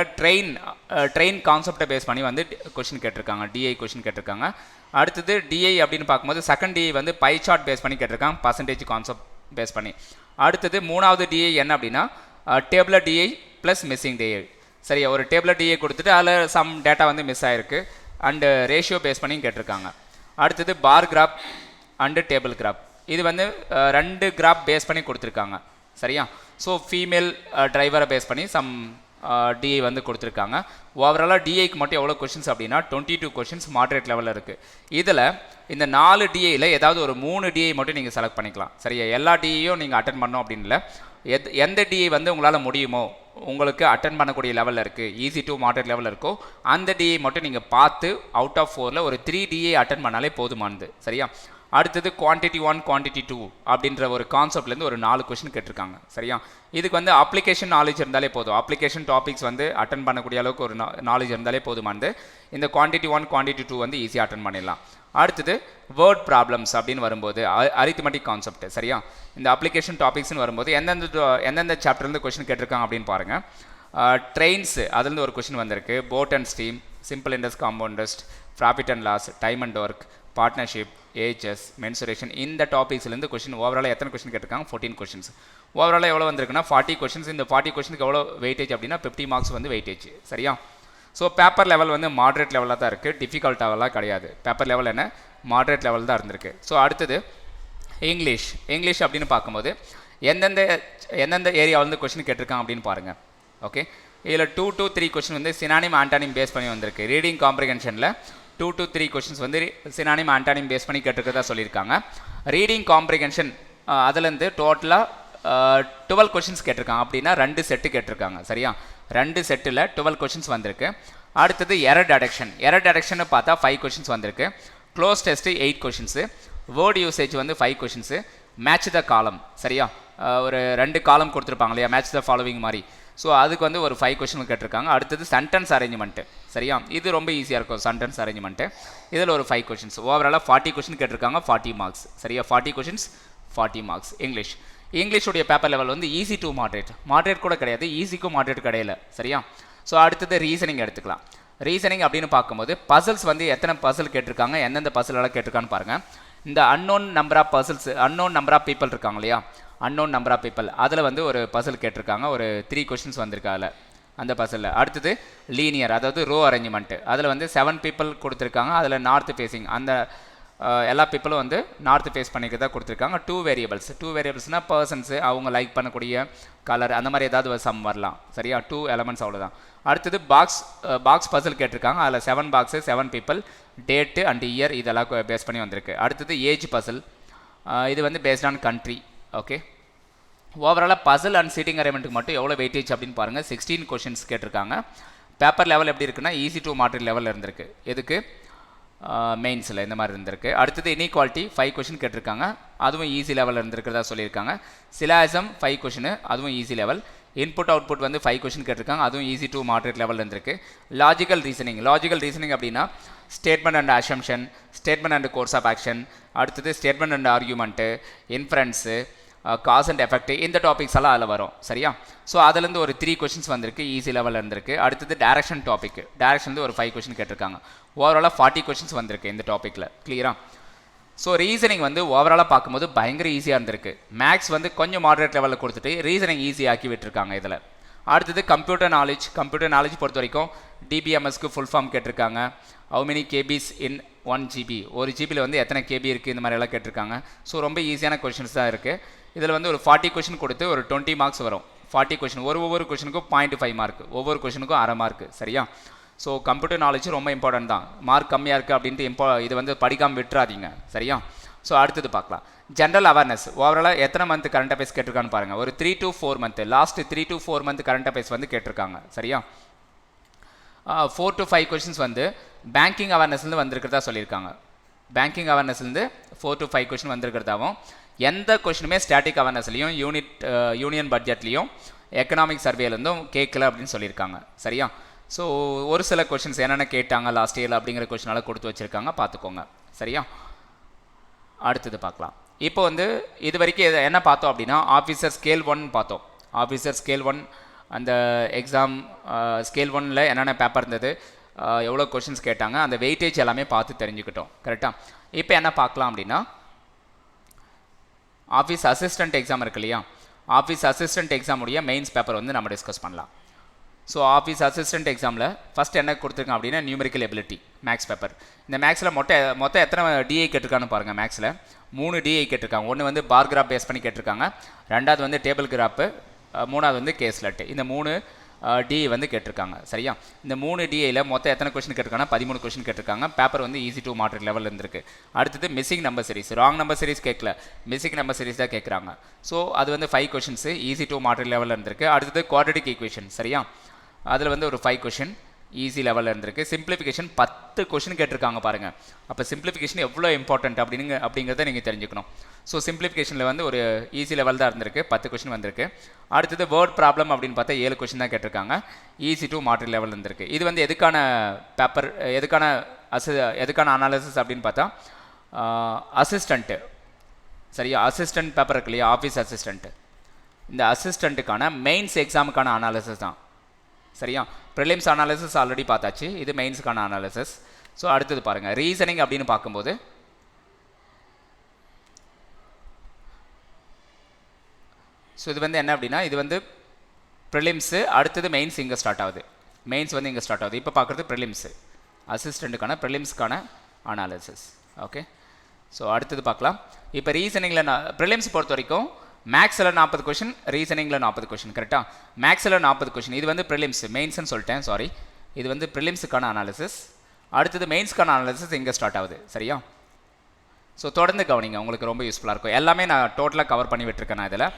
ட்ரெயின் கான்செப்டை பேஸ் பண்ணி வந்து கொஷின் கேட்டிருக்காங்க, டிஐ கொஷின் கேட்டிருக்காங்க. அடுத்தது டிஐ அப்படின்னு பார்க்கும்போது செகண்ட் டிஐ வந்து பை சார்ட் பேஸ் பண்ணி கேட்டிருக்காங்க, பர்சன்டேஜ் கான்செப்ட் பேஸ் பண்ணி. அடுத்தது 3வது டிஐ என்ன அப்படின்னா tabular DI plus missing DI. சரியா, ஒரு டேபிளர் டிஐ கொடுத்துட்டு அதில் சம் டேட்டா வந்து மிஸ் ஆகிருக்கு அண்டு ரேஷியோ பேஸ் பண்ணி கேட்டிருக்காங்க. அடுத்தது bar graph and table graph, இது வந்து 2 கிராஃப் பேஸ் பண்ணி கொடுத்துருக்காங்க. சரியா, ஸோ ஃபீமேல் டிரைவரை பேஸ் பண்ணி சம் டிஐ வந்து கொடுத்துருக்காங்க. ஓவராலாக டிஐக்கு மட்டும் எவ்வளோ கொஷின்ஸ் அப்படின்னா 22 கொஷின்ஸ் மாட்ரேட் லெவலில் இருக்குது. இதில் இந்த 4 டிஐயில் ஏதாவது ஒரு 3 டிஐ மட்டும் நீங்கள் செலக்ட் பண்ணிக்கலாம். சரியா, எல்லா டிஐயும் நீங்கள் அட்டன் பண்ணோம் அப்படின்னு இல்லை, எந்த டிஐ வந்து உங்களால் முடியுமோ, உங்களுக்கு அட்டன் பண்ணக்கூடிய லெவலில் இருக்குது, ஈஸி டு மாட்ரேட் லெவலில் இருக்கோ அந்த டிஐ மட்டும் நீங்கள் பார்த்து அவுட் ஆஃப் 4ல் ஒரு 3 டிஐ அட்டன் பண்ணாலே போதுமானது. சரியா, அடுத்தது குவான்டிட்டி 1 குவான்டிட்டி 2 அப்படின்ற ஒரு கான்செப்ட்லேருந்து ஒரு 4 கொஷின் கேட்டிருக்காங்க. சரியா, இதுக்கு வந்து அப்ளிகேஷன் நாலேஜ் இருந்தாலே போதும், அப்ளிகேஷன் டாபிக்ஸ் வந்து அட்டன் பண்ணக்கூடிய அளவுக்கு ஒரு நாலேஜ் இருந்தாலே போதுமானது. இந்த குவான்டிட்டி 1 குவான்டிட்டி 2 வந்து ஈஸியாக அட்டன் பண்ணிடலாம். அடுத்தது வேர்ட் ப்ராப்ளம்ஸ் அப்படின்னு வரும்போது அரித்மெட்டிக் கான்செப்ட். சரியா, இந்த அப்ளிகேஷன் டாபிக்ஸ்னு வரும்போது எந்தெந்த சாப்டர்லேருந்து கொஷின் கேட்டிருக்காங்க அப்படின்னு பாருங்கள். ட்ரெயின்ஸ், அதுலேருந்து ஒரு கொஷின் வந்திருக்கு. Boat and stream, simple interest, compound interest, profit and loss, time and work, partnership, ages, mensuration, இந்த டாபிக்ஸ்லேருந்து கொஷின் ஓவராலாக எத்தனை கொஷின் கேட்டிருக்காங்க? 14 கொஷின்ஸ். ஓவராலாக எவ்வளோ வந்திருக்குன்னா 40 கொஷின்ஸ். இந்த 40 கொஷினுக்கு எவ்வளோ வெயிட்டேஜ் அப்படின்னா 50 மார்க்ஸ் வந்து வெயிட்டேஜ். சரியா, ஸோ பேப்பர் லெவல் வந்து மாட்ரேட் லெவலில் தான் இருக்குது, டிஃபிகல்ட்டாவெல்லாம் கிடையாது. பேப்பர் லெவல் என்ன, மாட்ரேட் லெவல் தான் இருந்திருக்கு. ஸோ அடுத்தது இங்கிலீஷ் அப்படின்னு பார்க்கும்போது எந்தெந்த ஏரியா வந்து கொஷின் கேட்டிருக்காங்க அப்படின்னு பாருங்கள். ஓகே, இதில் 2 to 3 கொஷின் வந்து சினானிம் ஆண்டானிம் பேஸ் பண்ணி வந்திருக்கு. ரீடிங் காம்ப்ரிஹென்ஷனில் 2 to 3 கொஷின்ஸ் வந்து சினானிம் ஆண்டானிம் பேஸ் பண்ணி கேட்டிருக்கிறதா சொல்லியிருக்காங்க. ரீடிங் காம்ப்ரிஹென்ஷன் அதுலேருந்து டோட்டலாக 12 கொஷின்ஸ் கேட்டிருக்காங்க. அப்படின்னா 2 செட்டு கேட்டிருக்காங்க. சரியா, 2 செட்டில் 12 கொஷின்ஸ் வந்திருக்கு. அடுத்தது எரர் டெடக்ஷன் பார்த்தா 5 கொஷின்ஸ் வந்திருக்கு. Close test 8 questions, word usage வந்து 5 கொஷின்ஸு, மேட்ச் த காலம். சரியா, ஒரு 2 காலம் கொடுத்துருப்பாங்க இல்லையா, மேட்ச் த ஃபாலோவிங் மாதிரி. ஸோ அதுக்கு வந்து ஒரு 5 கொஷின் கேட்டிருக்காங்க. அடுத்தது சென்டென்ஸ் அரேஞ்ச்மெண்ட்டு. சரியா, இது ரொம்ப ஈஸியாக இருக்கும் சென்டென்ஸ் அரேஞ்ச்மெண்ட்டு. இதில் ஒரு 5 கொஷின்ஸ். ஓவராலாக 40 கொஷின் கேட்டிருக்காங்க, 40 மார்க்ஸ். சரியா, 40 கொஷின்ஸ் 40 மார்க்ஸ். இங்கிலீஷுடைய பேப்பர் லெவல் வந்து ஈஸி டு மாட்ரேட் கூட கிடையாது, ஈஸிக்கும் மாட்ரேட் கிடையாது. சரியா, ஸோ அடுத்தது ரீசனிங் எடுத்துக்கலாம். ரீசனிங் அப்படின்னு பார்க்கும்போது பசில்ஸ் வந்து எத்தனை பசில் கேட்டிருக்காங்க, எந்தெந்த பசிலெல்லாம் கேட்டிருக்கான்னு பாருங்கள். இந்த unknown number of puzzles, unknown number of people இருக்காங்க இல்லையா, அன்னோன் நம்பர் ஆஃப் பீப்பிள், அதில் வந்து ஒரு பசில் கேட்டிருக்காங்க. ஒரு 3 கொஷின்ஸ் வந்திருக்கு. அதில் அந்த பசிலில். அடுத்தது லீனியர், அதாவது ரோ அரேஞ்ச்மெண்ட்டு. அதில் வந்து 7 பீப்புள் கொடுத்துருக்காங்க. அதில் நார்த் ஃபேஸிங், அந்த எல்லா பீப்புளும் வந்து நார்த் ஃபேஸ் பண்ணிக்கிறதா கொடுத்துருக்காங்க. 2 வேரியபிள்ஸ்னால் பர்சன்ஸு, அவங்க லைக் பண்ணக்கூடிய கலர், அந்த மாதிரி ஏதாவது ஒரு சம் வரலாம். சரியா, 2 எலமெண்ட்ஸ் அவ்வளோதான். அடுத்தது பாக்ஸ் பசில் கேட்டிருக்காங்க. அதில் 7 box, 7 people, date and year, இதெல்லாம் பேஸ் பண்ணி வந்திருக்கு. அடுத்தது ஏஜ் பசில், இது வந்து பேஸ்ட் ஆன் கண்ட்ரி. ஓகே, ஓவராலாக பசில் அண்ட் சீட்டிங் அரேஞ்ச்மெண்ட்டுக்கு மட்டும் எவ்வளோ வெயிட்டேஜ் அப்படின்னு பாருங்கள். 16 கொஷின்ஸ் கேட்டிருக்காங்க. பேப்பர் லெவல் எப்படி இருக்குன்னா ஈஸி டு மாடரேட் லெவலில் இருந்திருக்கு. எதுக்கு? மெயின்ஸில் இந்த மாதிரி இருந்திருக்கு. அடுத்தது இன்இக்வாலிட்டி 5 கொஷின் கேட்டிருக்காங்க. அதுவும் ஈஸி லெவலில் இருந்திருக்கிறதா சொல்லியிருக்காங்க. சிலாசம் 5 கொஷின், அதுவும் ஈஸி லெவல். இன்புட் அவுட்புட் வந்து 5 கொஷின் கேட்டிருக்காங்க. அதுவும் ஈஸி டு மாடரேட் லெவலில் இருந்திருக்கு. லாஜிக்கல் ரீசனிங் அப்படின்னா statement and assumption, statement and course of action, அடுத்தது statement and argument, inference, cause and effect, இந்த டாபிக்ஸ் எல்லாம் அதில் வரும். சரியா, ஸோ அதுலேருந்து ஒரு 3 கொஷின்ஸ் வந்திருக்கு, ஈஸி லெவலில் இருந்திருக்கு. அடுத்தது டேரக்ஷன் டாபிக், டேரக்ஷன்லேருந்து ஒரு 5 கொஷின் கேட்டிருக்காங்க. ஓவராலாக 40 கொஷின்ஸ் வந்திருக்கு இந்த டாப்பிக்கில். கிளியரா? ஸோ ரீசனிங் வந்து ஓவராலாக பார்க்கும்போது பயங்கர ஈஸியாக இருந்திருக்கு. மேக்ஸ் வந்து கொஞ்சம் மாடரேட் லெவலில் கொடுத்துட்டு ரீசனிங் ஈஸியாக்கி விட்டுருக்காங்க இதில். அடுத்தது கம்ப்யூட்டர் நாலேஜ் பொறுத்த வரைக்கும் டிபிஎம்எஸ்க்கு ஃபுல் ஃபார்ம் கேட்டிருக்காங்க. How many KBs in 1 GB, 1 GB வந்து எத்தனை கேபி இருக்குது, இந்த மாதிரி எல்லாம் கேட்டிருக்காங்க. ஸோ ரொம்ப ஈஸியான கொஷின்ஸ் தான் இருக்குது. இதில் வந்து ஒரு 40 கொஷின் கொடுத்து ஒரு 20 மார்க்ஸ் வரும். 40 கொஷின், ஒவ்வொரு கொஷினுக்கும் 0.5 மார்க், ஒவ்வொரு கொஷினுக்கும் அரை மார்க். சரியா, ஸோ கம்ப்யூட்டர் நாலேஜ் ரொம்ப இம்பார்ட்டன்ட் தான். மார்க் கம்மியாக இருக்குது அப்படின்ட்டு இது வந்து படிக்காமல் விட்டுறாதீங்க. சரியா, ஸோ அடுத்தது பார்க்கலாம். ஜென்ரல் அவேர்னஸ், ஓவராலாக எத்தனை மந்த் கரண்ட் அஃபேர்ஸ் கேட்டிருக்கான்னு பாருங்கள். ஒரு 3 to 4 month, last 3 to 4 month current affairs வந்து கேட்டிருக்காங்க. சரியா, 4 to 5 கொஷின்ஸ் வந்து பேங்கிங் அவேர்னஸ்லேருந்து வந்திருக்கிறதா சொல்லியிருக்காங்க. பேங்கிங் அவேர்னஸ்லேருந்து 4 to 5 கொஷின் வந்திருக்கிறதாவும், எந்த கொஷினுமே ஸ்டாட்டிக் அவேர்னஸ்லையும் யூனியன் பட்ஜெட்லேயும் எக்கனாமிக் சர்வேலேருந்தும் கேட்கல அப்படின்னு சொல்லியிருக்காங்க. சரியா, ஸோ ஒரு சில கொஷின்ஸ் என்னென்ன கேட்டாங்க லாஸ்ட் இயரில் அப்படிங்கிற கொஷினால் கொடுத்து வச்சுருக்காங்க, பார்த்துக்கோங்க. சரியா, அடுத்தது பார்க்கலாம். இப்போ வந்து இது வரைக்கும் என்ன பார்த்தோம் அப்படின்னா ஆஃபீஸர் ஸ்கேல் 1 பார்த்தோம். ஆஃபீஸர் ஸ்கேல் 1 அந்த எக்ஸாம் ஸ்கேல் 1ல் என்னென்ன பேப்பர் இருந்தது, எவ்வளோ கொஷின்ஸ் கேட்டாங்க, அந்த வெயிட்டேஜ் எல்லாமே பார்த்து தெரிஞ்சுக்கிட்டோம். கரெக்டாக? இப்போ என்ன பார்க்கலாம் அப்படின்னா ஆஃபீஸ் அசிஸ்டன்ட் எக்ஸாம் இருக்கு இல்லையா, ஆஃபீஸ் அசிஸ்டன்ட் எக்ஸாமுடைய மெயின்ஸ் பேப்பர் வந்து நம்ம டிஸ்கஸ் பண்ணலாம். ஸோ ஆஃபீஸ் அசிஸ்டன்ட் எக்ஸாமில் ஃபஸ்ட் என்ன கொடுத்துருக்காங்க அப்படின்னா நியூமெரிக்கல் எபிலிட்டி மேக்ஸ் பேப்பர். இந்த மேக்ஸில் மொத்தம் எத்தனை டிஐ கேட்டிருக்கான்னு பாருங்கள். மேக்ஸில் 3 டிஐ கேட்டிருக்காங்க. ஒன்று வந்து பார் கிராஃப் பேஸ் பண்ணி கேட்டிருக்காங்க, ரெண்டாவது வந்து டேபிள் கிராஃபு, மூணாவது வந்து கேஸ்லெட்டு. இந்த 3 டிஐ வந்து கேட்டிருக்காங்க. சரியா, இந்த 3 டிஐயில் மொத்தம் எத்தனை கொஸ்டின் கேட்டிருக்காங்கன்னா 13 கொஸ்டின் கேட்டிருக்காங்க. பேப்பர் வந்து ஈஸி டு மாடரேட் லெவலில் இருந்திருக்கு. அடுத்தது missing number series, wrong number series கேட்கல, மிஸ்ஸிங் நம்பர் சீரிஸ் தான் கேட்குறாங்க. ஸோ அது வந்து 5 கொஷின்ஸ் ஈஸி டு மாடரேட் லெவலில் இருந்திருக்கு. அடுத்தது குவாட்ரடிக் ஈக்குவேஷன். சரியா, அதில் வந்து ஒரு 5 கொஷின் ஈஸி லெவலில் இருந்திருக்கு. சிம்பிளிஃபிகேஷன் 10 கொஷின் கேட்டிருக்காங்க பாருங்கள். அப்போ சிம்பிளிஃபிகேஷன் எவ்வளோ இம்பார்ட்டன்ட் அப்படிங்கிறத நீங்கள் தெரிஞ்சுக்கணும். ஸோ சிம்பிளிஃபிகேஷனில் வந்து ஒரு ஈஸி லெவல் தான் இருந்திருக்கு, 10 கொஷின் வந்திருக்கு. அடுத்தது வேர்ட் ப்ராப்ளம் அப்படின்னு பார்த்தா 7 கொஷின் தான் கேட்டிருக்காங்க, ஈஸி டு மாடரேட் லெவல் இருந்திருக்கு. இது வந்து எதுக்கான பேப்பர், எதுக்கான அனாலிசிஸ் அப்படின்னு பார்த்தா அசிஸ்டண்ட்டு. சரியா, அசிஸ்டன்ட் பேப்பர் இருக்கு இல்லையா, ஆஃபீஸ் அசிஸ்டண்ட்டு, இந்த அசிஸ்டண்ட்டுக்கான மெயின்ஸ் எக்ஸாமுக்கான அனாலிசிஸ் தான். சரியா, ப்ரிலிம்ஸ் அனாலிசிஸ் ஆல்ரெடி பார்த்தாச்சு, இது மெயின்ஸுக்கான அனாலிசிஸ். ஸோ அடுத்தது பாருங்கள், ரீசனிங் அப்படின்னு பார்க்கும்போது ஸோ இது வந்து என்ன அப்படின்னா இது வந்து ப்ரிலிம்ஸு, அடுத்தது மெயின்ஸ் இங்கே ஸ்டார்ட் ஆகுது. மெயின்ஸ் வந்து இங்கே ஸ்டார்ட் ஆகுது. இப்போ பார்க்குறது ப்ரிலிம்ஸு, அசிஸ்டண்ட்டுக்கான ப்ரிலிம்ஸ்க்கான அனாலிசிஸ். ஓகே, ஸோ அடுத்தது பார்க்கலாம். இப்போ ரீசனிங்கில் ப்ரிலிம்ஸ் பொறுத்த வரைக்கும் மேக்ஸில் 40 கொஷின், ரீசனிங்கில் 40 கொஷின். கரெக்டாக, மேக்ஸில் 40 கொஷின். இது வந்து ப்ரிலிம்ஸ், மெயின்ஸ்னு சொல்லிட்டேன், சாரி. இது வந்து ப்ரிலிம்ஸுக்கான அனாலிசிஸ். அடுத்தது மெயின்ஸ்க்கான அனாலிசிஸ் இங்கே ஸ்டார்ட் ஆகுது. சரியா, ஸோ தொடர்ந்து கவனிங்க, உங்களுக்கு ரொம்ப யூஸ்ஃபுல்லாக இருக்கும். எல்லாமே நான் டோட்டலாக கவர் பண்ணி விட்டுருக்கேன். நான் இதில்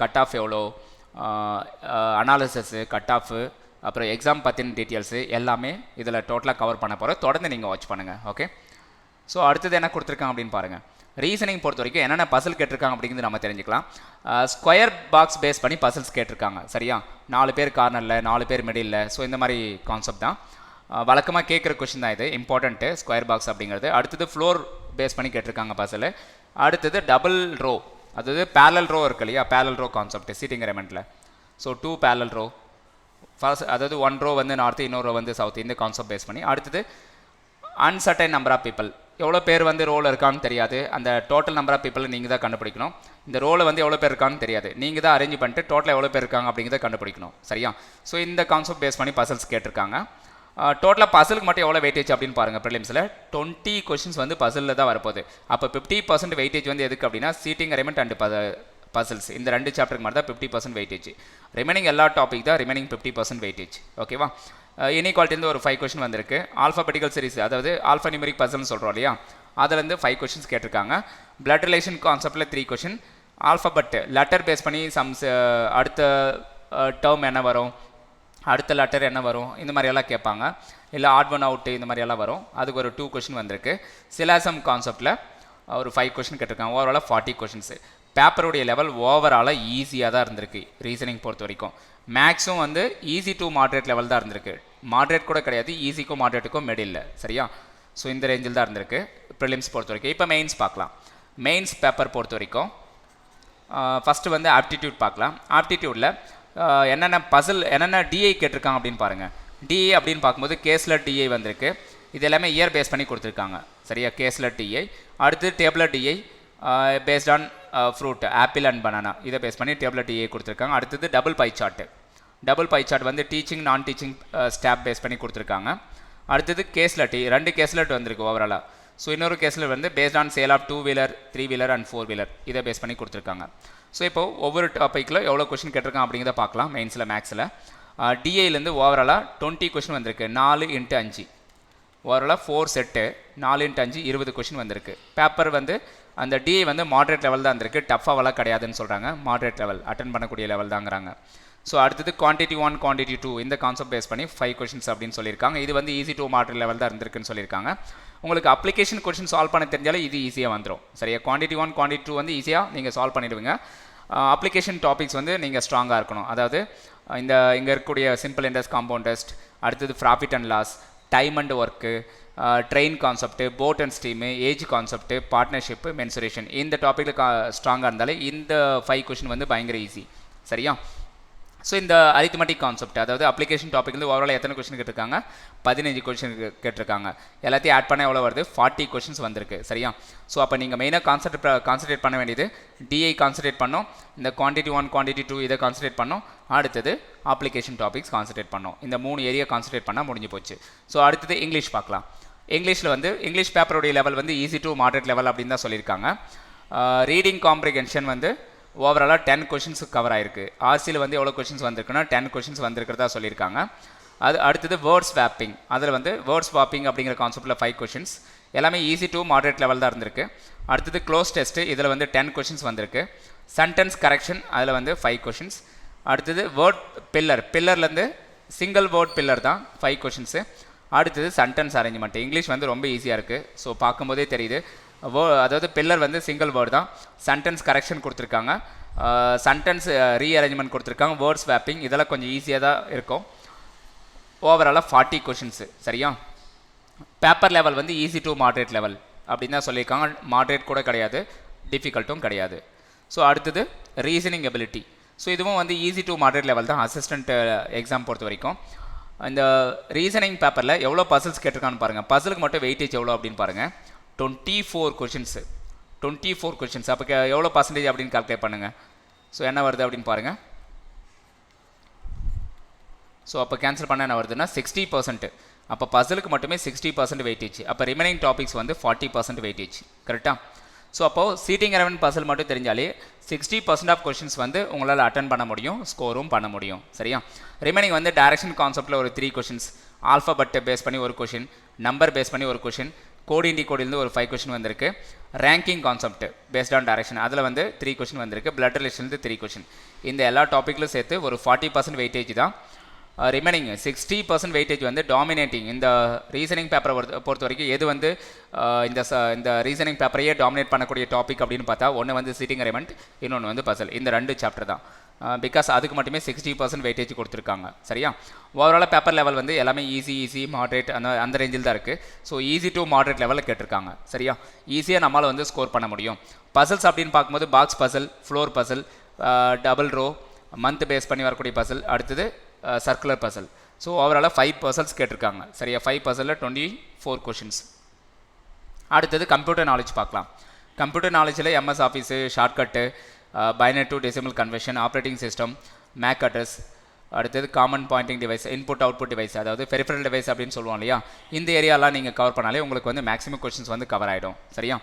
கட் ஆஃப் எவ்வளோ, அனாலிசிஸு, கட் ஆஃபு, அப்புறம் எக்ஸாம் பற்றின டீட்டெயில்ஸு எல்லாமே இதில் டோட்டலாக கவர் பண்ண போகிறேன். தொடர்ந்து நீங்கள் வாட்ச் பண்ணுங்கள். ஓகே, ஸோ அடுத்தது என்ன கொடுத்துருக்காங்க அப்படின்னு பாருங்கள். ரீசனிங் பொறுத்த வரைக்கும் என்னென்ன பசில் கேட்டிருக்காங்க அப்படிங்கிறது நம்ம தெரிஞ்சுக்கலாம். ஸ்கொயர் பாக்ஸ் பேஸ் பண்ணி பசில்ஸ் கேட்டிருக்காங்க. சரியா, 4 பேர் கார்னரில், 4 பேர் மிடில். ஸோ இந்த மாதிரி கான்செப்ட் தான் வழக்கமாக கேட்குற கொஷின் தான் இது, இம்பார்ட்டண்ட்டு ஸ்கொயர் பாக்ஸ் அப்படிங்கிறது. அடுத்தது ஃப்ளோர் பேஸ் பண்ணி கேட்டிருக்காங்க பசில். அடுத்தது டபுள் ரோ, அதாவது பேரலல் ரோ இருக்கு இல்லையா, பேரலல் ரோ கான்செப்ட் சீட்டிங் அரேஞ்ச்மெண்ட்டில். ஸோ 2 பேரலல் ரோ, ஃபர்ஸ்ட் அதாவது 1 ரோ வந்து நார்த்து, இன்னொரு ரோ வந்து சவுத், இந்த கான்செப்ட் பேஸ் பண்ணி. அடுத்தது அன்சர்டைன் நம்பர் ஆஃப் பீப்பிள், எவ்வளோ பேர் வந்து ரோல் இருக்கான்னு தெரியாது, அந்த டோட்டல் நம்பர் ஆஃப் பீப்பிள் நீங்கள் தான் கண்டுபிடிக்கணும். இந்த ரோலை வந்து எவ்வளோ பேர் இருக்கான்னு தெரியாது, நீங்கள் தான் அரேஞ்ச் பண்ணிட்டு டோட்டல் எவ்வளோ பேர் இருக்காங்க அப்படிங்கிறத கண்டுபிடிக்கணும். சரியா? ஸோ இந்த கான்செப்ட் பேஸ் பண்ணி பசல்ஸ் கேட்டிருக்காங்க. டோட்டலாக பசலுக்கு மட்டும் எவ்வளோ வெயிட்டேஜ் அப்படின்னு பாருங்கள். ப்ரிலிம்ஸில் 20 கொஷின்ஸ் வந்து பசலில் தான் வரப்போகுது. அப்போ 50% வெயிட்டேஜ் வந்து எதுக்கு அப்படின்னா சீட்டிங் அரேஞ்ச்மெண்ட் அண்ட் பசல்ஸ், இந்த 2 சாப்டருக்கு மட்டும் தான் 50% வெயிட்டேஜ். ரிமைனிங் எல்லா டாபிக் தான் ரிமைனிங் 50% வெயிட்டேஜ். ஓகேவா? இன்இக்வாலிட்டிலேருந்து ஒரு 5 கொஷின் வந்திருக்கு. ஆல்ஃபாபெட்டிக்கல் சீரிஸ், அதாவது ஆல்ஃபா நியூமெரிக் பசல்னு சொல்கிறோம் இல்லையா, அதுலேருந்து 5 கொஷின்ஸ் கேட்டிருக்காங்க. பிளட் ரிலேஷன் கான்செப்டில் 3 கொஷின். ஆல்ஃபாபெட் லெட்டர் பேஸ் பண்ணி சம்ஸ், அடுத்த டேர்ம் என்ன வரும், அடுத்த லெட்டர் என்ன வரும், இந்த மாதிரியெல்லாம் கேட்பாங்க. இல்லை ஆட் ஒன் அவுட்டு இந்த மாதிரியெல்லாம் வரும். அதுக்கு ஒரு 2 கொஷின் வந்திருக்கு. சிலாசம் கான்செப்டில் ஒரு 5 கொஷின் கேட்டிருக்காங்க. ஓவராலாக 40 கொஷின்ஸு. பேப்பருடைய லெவல் ஓவராலாக ஈஸியாக தான் இருந்திருக்கு ரீசனிங் பொறுத்த வரைக்கும். மேக்ஸும் வந்து ஈஸி டு மாட்ரேட் லெவல் தான் இருந்திருக்கு. மாட்ரேட் கூட கிடையாது, ஈஸிக்கும் மாட்ரேட்டுக்கும் மிடில். சரியா? ஸோ இந்த ரேஞ்சில் தான் இருந்திருக்கு ப்ரிலிம்ஸ் பொறுத்த வரைக்கும். இப்போ மெயின்ஸ் பார்க்கலாம். மெயின்ஸ் பேப்பர் பொறுத்த வரைக்கும் ஃபஸ்ட்டு வந்து ஆப்டிடியூட் பார்க்கலாம். ஆப்டிடியூடில் என்னென்ன பசில், என்னென்ன டிஐ கேட்டிருக்காங்க அப்படின்னு பாருங்கள். டிஐ அப்படின்னு பார்க்கும்போது கேஸில் டிஐ வந்திருக்கு. இது எல்லாமே இயர் பேஸ் பண்ணி கொடுத்துருக்காங்க. சரியா? கேஸில் டிஐ. அடுத்து table DI based on fruit, apple and banana, இதை பேஸ் பண்ணி டேபிள் டிஐ கொடுத்துருக்காங்க. அடுத்தது double pie chart. Double pie chart வந்து teaching non teaching staff base பண்ணி கொடுத்துருக்காங்க. அடுத்தது கேஸ்லெட், 2 கேஸ்லெட் வந்திருக்கு ஓவராலாக. ஸோ இன்னொரு கேஸில் வந்து based on sale of 2 wheeler 3 wheeler and 4 wheeler, இதை பேஸ் பண்ணி கொடுத்துருக்காங்க. ஸோ இப்போது ஒவ்வொரு டாப்பிக்கில் எவ்வளோ கொஷின் கேட்டிருக்காங்க அப்படிங்கிறத பார்க்கலாம். மெயின்ஸில் மேக்ஸில் டிஐலேருந்து ஓவராலாக 20 கொஷின் வந்திருக்கு. 4 × 5 ஓவராலாக 4 செட்டு, 4 × 5 20 கொஷின் வந்திருக்கு. பேப்பர் வந்து அந்த டிஐ வந்து மாட்ரேட் லெவல் தான் இருந்திருக்கு, டஃப்பாவெல்லாம் கிடையாதுன்னு சொல்கிறாங்க. மாட்ரேட் லெவல், அட்டன் பண்ணக்கூடிய லெவல் தாங்கிறாங்க. ஸோ அடுத்தது குவான்டிட்டி 1 குவான்டிட்டி 2 இந்த கான்செப்ட் பேஸ் பண்ணி 5 கொஷின்ஸ் அப்படின்னு சொல்லியிருக்காங்க. இது வந்து ஈஸி டு மாட்ரேட் லெவல் தான் இருந்திருக்குன்னு சொல்லியிருக்காங்க. உங்களுக்கு அப்ளிகேஷன் கொஷின் சால்வ் பண்ண தெரிஞ்சாலே இது ஈஸியாக வந்துடும். சரியா? குவான்டிட்டி 1 குவான்டிட்டி 2 வந்து ஈஸியாக நீங்கள் சால்வ் பண்ணிவிடுவீங்க. அப்ளிகேஷன் டாபிக்ஸ் வந்து நீங்கள் ஸ்ட்ராங்காக இருக்கணும். அதாவது இங்கே இருக்கக்கூடிய சிம்பிள் இன்ட்ரெஸ்ட் காம்பவுண்ட் டெஸ்ட், அடுத்தது profit and loss, time and work, train concept, boat and stream, age concept, partnership, mensuration, இந்த டாப்பிக்கில் ஸ்ட்ராங்காக இருந்தாலே இந்த 5 கொஷின் வந்து பயங்கர ஈஸி. சரியா? ஸோ இந்த அரித்மெட்டிக் கான்செப்ட், அதாவது அப்ளிகேஷன் டாபிக் வந்து ஓவரால் எத்தனை கொஷின் கேட்டிருக்காங்க? 15 கொஷின் கேட்டிருக்காங்க. எல்லாத்தையும் ஆட் பண்ண எவ்வளோ வருது? 40 கொஷின்ஸ் வந்திருக்கு. சரியா? ஸோ அப்போ நீங்கள் மெயினாக கான்சன்ட்ரேட் பண்ண வேண்டியது டிஐ கான்சன்ட்ரேட் பண்ணோம், இந்த குவான்டிட்டி 1 குவான்டிட்டி 2 இதை கான்சன்ட்ரேட் பண்ணோம், அடுத்தது அப்ளிகேஷன் டாபிக்ஸ் கான்சன்ட்ரேட் பண்ணோம். இந்த 3 ஏரியா கான்சன்ட்ரேட் பண்ணால் முடிஞ்சு போச்சு. ஸோ அடுத்தது இங்கிலீஷ் பார்க்கலாம். இங்கிலீஷில் வந்து இங்கிலீஷ் பேப்பருடைய லெவல் வந்து ஈஸி டு மாட்ரேட் லெவல் அப்படின்னு தான் சொல்லியிருக்காங்க. ரீடிங் காம்ப்ரிஹென்ஷன் வந்து ஓவராலாக 10 கொஷின்ஸ் கவர் ஆயிருக்கு. ஆர்சியில் வந்து எவ்வளோ கொஷின்ஸ் வந்திருக்குன்னா 10 கொஷின்ஸ் வந்திருக்கிறதா சொல்லியிருக்காங்க. அது அடுத்தது வேர்ட்ஸ் ஸ்வாப்பிங், அதில் வந்து வேர்ட்ஸ் ஸ்வாப்பிங் அப்படிங்கிற கான்செப்ட்டில் 5 கொஷின்ஸ், எல்லாமே ஈஸி டு மாட்ரேட் லெவல் தான் இருந்திருக்கு. அடுத்தது க்ளோஸ் டெஸ்ட்டு, இதில் வந்து 10 கொஷின்ஸ் வந்திருக்கு. சென்டென்ஸ் கரெக்ஷன், அதில் வந்து 5 கொஷின்ஸ். அடுத்தது வேர்ட் பில்லர்லேருந்து சிங்கிள் வேர்ட் பில்லர் தான் 5 கொஷின்ஸு. அடுத்தது சென்டென்ஸ் அரேஞ்ச்மெண்ட், இங்கிலீஷ் வந்து ரொம்ப ஈஸியாக இருக்குது. ஸோ பார்க்கும்போதே தெரியுது, அதாவது பில்லர் வந்து சிங்கிள் வேர்டு தான். சென்டென்ஸ் கரெக்ஷன் கொடுத்துருக்காங்க, சென்டென்ஸ் ரீஅரேஞ்ச்மெண்ட் கொடுத்துருக்காங்க, வேர்ட் ஸ்வாப்பிங், இதெல்லாம் கொஞ்சம் ஈஸியாக தான் இருக்கும். ஓவராலாக 40 கொஷின்ஸு. சரியா? பேப்பர் லெவல் வந்து ஈஸி டு மாட்ரேட் லெவல் அப்படின்னு தான் சொல்லியிருக்காங்க. மாட்ரேட் கூட கிடையாது, டிஃபிகல்ட்டும் கிடையாது. ஸோ அடுத்தது ரீசனிங் எபிலிட்டி. ஸோ இதுவும் வந்து ஈஸி டு மாட்ரேட் லெவல் தான் அசிஸ்டன்ட் எக்ஸாம் பொறுத்த வரைக்கும். இந்த ரீசனிங் பேப்பரில் எவ்வளோ பசில்ஸ் கேட்டிருக்கான்னு பாருங்கள். பசிலுக்கு மட்டும் வெயிட்டேஜ் எவ்வளோ அப்படின்னு பாருங்கள். 24 கொஷின்ஸு, 24 கொஷின்ஸ். அப்போ எவ்வளோ பர்சன்டேஜ் அப்படின்னு கால்குலேட் பண்ணுங்கள். ஸோ என்ன வருது அப்படின்னு பாருங்கள். ஸோ அப்போ கேன்சல் பண்ண என்ன வருதுன்னா 60%. அப்போ பசிலுக்கு மட்டுமே 60% வெயிட்டேஜ். அப்போ ரிமைனிங் டாபிக்ஸ் வந்து 40% வெயிட்டேஜ். கரெக்டாக? ஸோ அப்போது சீட்டிங் அரேஞ்ச்மெண்ட் பசில் மட்டும் தெரிஞ்சாலே 60% ஆஃப் கொஷின்ஸ் வந்து உங்களால் அட்டன் பண்ண முடியும், ஸ்கோரும் பண்ண முடியும். சரியா? ரிமைனிங் வந்து டைரக்ஷன் கான்செப்ட்டில் ஒரு 3 கொஷின்ஸ், ஆல்ஃபாபெட்டை பேஸ் பண்ணி ஒரு கொஷின், நம்பர் பேஸ் பண்ணி ஒரு கொஷின், கோட் இண்டி கோடிலேருந்து ஒரு 5 கொஷின் வந்திருக்கு. Ranking concept based on direction, அதில் வந்து 3 கொஷின் வந்திருக்கு. பிளட் ரிலேஷன்லேருந்து 3 கொஷின். இந்த எல்லா டாப்பிக்லும் சேர்த்து ஒரு 40% வெயிட்டேஜ் தான். ரிமைனிங் 60% வெயிட்டேஜ் வந்து டாமினேட்டிங். இந்த ரீசனிங் பேப்பரை பொறுத்த வரைக்கும் எது வந்து இந்த ரீசனிங் பேப்பரையே டாமினேட் பண்ணக்கூடிய டாபிக் அப்படின்னு பார்த்தா ஒன்று வந்து சீட்டிங் அரேஞ்ச்மெண்ட், இன்னொன்று வந்து பசல். இந்த 2 சாப்டர் தான். பிகாஸ் அதுக்கு மட்டுமே 60% வெயிட்டேஜ் கொடுத்துருக்காங்க. சரியா? ஓவரால் பேப்பர் லெவல் வந்து எல்லாமே ஈஸி மாட்ரேட் அந்த ரேஞ்சில் தான் இருக்குது. ஸோ ஈஸி டு மாட்ரேட் லெவலில் கேட்டிருக்காங்க. சரியா? ஈஸியாக நம்மளால் வந்து ஸ்கோர் பண்ண முடியும். பசல்ஸ் அப்படின்னு பார்க்கும்போது box puzzle, floor puzzle, double row, month base பண்ணி வரக்கூடிய பசல், அடுத்தது சர்க்குலர் பசல். ஸோ ஓவராலாக 5 பசல்ஸ் கேட்டிருக்காங்க. சரியா? 5 பசலில் 24 கொஷின்ஸ். அடுத்தது கம்ப்யூட்டர் நாலேஜ் பார்க்கலாம். கம்ப்யூட்டர் நாலேஜில் MS office, shortcut, binary to decimal conversion, operating system, MAC address, அடுத்தது common pointing device, input output device, அதாவது பெரிஃபரல் டிவைஸ் அப்படின்னு சொல்லுவோம் இல்லையா, இந்த ஏரியாலாம் நீங்கள் கவர் பண்ணாலே உங்களுக்கு வந்து மேக்ஸிமம் கொஸ்டின்ஸ் வந்து கவர் ஆகிடும். சரியா?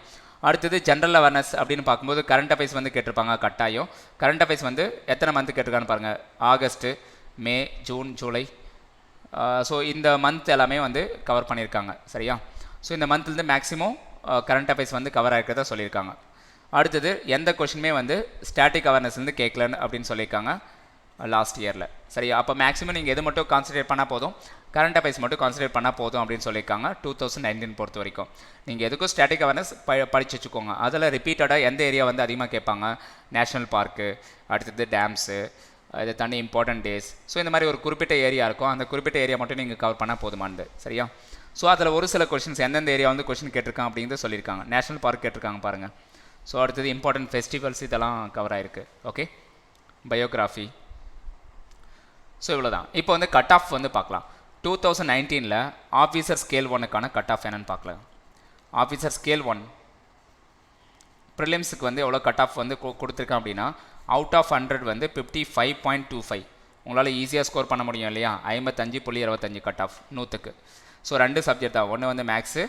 அடுத்தது ஜென்ரல் அவேர்னஸ் அப்படின்னு பார்க்கும்போது கரண்ட் அஃபேர்ஸ் வந்து கேட்டிருப்பாங்க கட்டாயம். கரண்ட் அஃபேர்ஸ் வந்து எத்தனை மந்த் கேட்டிருக்கான்னு பாருங்கள். ஆகஸ்ட்டு, மே, ஜூன், ஜூலை. ஸோ இந்த மந்த் எல்லாமே வந்து கவர் பண்ணியிருக்காங்க. சரியா? ஸோ இந்த மந்த்லேருந்து மேக்ஸிமம் கரண்ட் அஃபேர்ஸ் வந்து கவர் ஆகிருக்கிறதா சொல்லியிருக்காங்க. அடுத்தது எந்த கொஷினுமே வந்து ஸ்டாட்டிக் அவேர்னஸ்லேருந்து கேட்கலன்னு அப்படின்னு சொல்லியிருக்காங்க லாஸ்ட் இயரில். சரியா? அப்போ மேக்ஸிமம் நீங்கள் எது மட்டும் கான்சன்ட்ரேட் பண்ணால் போதும், கரண்ட் அஃபேர்ஸ் மட்டும் கான்சன்ட்ரேட் பண்ணால் போதும் அப்படின்னு சொல்லியிருக்காங்க 2019 பொறுத்த வரைக்கும். நீங்கள் எதுக்கும் ஸ்டாட்டிக் அவேர்னஸ் படித்து வச்சுக்கோங்க. அதில் ரிப்பீட்டடாக எந்த ஏரியா வந்து அதிகமாக கேட்பாங்க, நேஷ்னல் பார்க்கு, அடுத்தது டேம்ஸு, இதை தாண்டி இம்பார்ட்டன்ட் டேஸ். ஸோ இந்த மாதிரி ஒரு குறிப்பிட்ட ஏரியா இருக்கும், அந்த குறிப்பிட்ட ஏரியா மட்டும் நீங்கள் கவர் பண்ணால் போதுமானது. சரியா? ஸோ அதில் ஒரு சில கொஷின்ஸ் எந்தெந்த ஏரியா வந்து கொஷின் கேட்டிருக்காங்க அப்படிங்கிறது சொல்லியிருக்காங்க. நேஷ்னல் பார்க் கேட்டிருக்காங்க பாருங்கள். ஸோ அடுத்தது இம்பார்ட்டன்ட் ஃபெஸ்டிவல்ஸ் இதெல்லாம் கவர் ஆகிருக்கு. Okay, biography. ஸோ இவ்வளோ தான். இப்போ வந்து கட் ஆஃப் வந்து பார்க்கலாம். 2019 ஆஃபீஸர் ஸ்கேல் 1க்கான கட் ஆஃப் என்னன்னு பார்க்கலாம். ஆஃபீஸர் ஸ்கேல் 1 ப்ரிலிம்ஸுக்கு வந்து எவ்வளோ கட் ஆஃப் வந்து கொடுத்துருக்கேன் அப்படின்னா, அவுட் ஆஃப் 100 வந்து 55.25. உங்களால் ஈஸியாக ஸ்கோர் பண்ண முடியும் இல்லையா? 55.25 கட் ஆஃப் 100க்கு. ஸோ 2 சப்ஜெக்ட் தான், ஒன்று வந்து மேக்ஸு,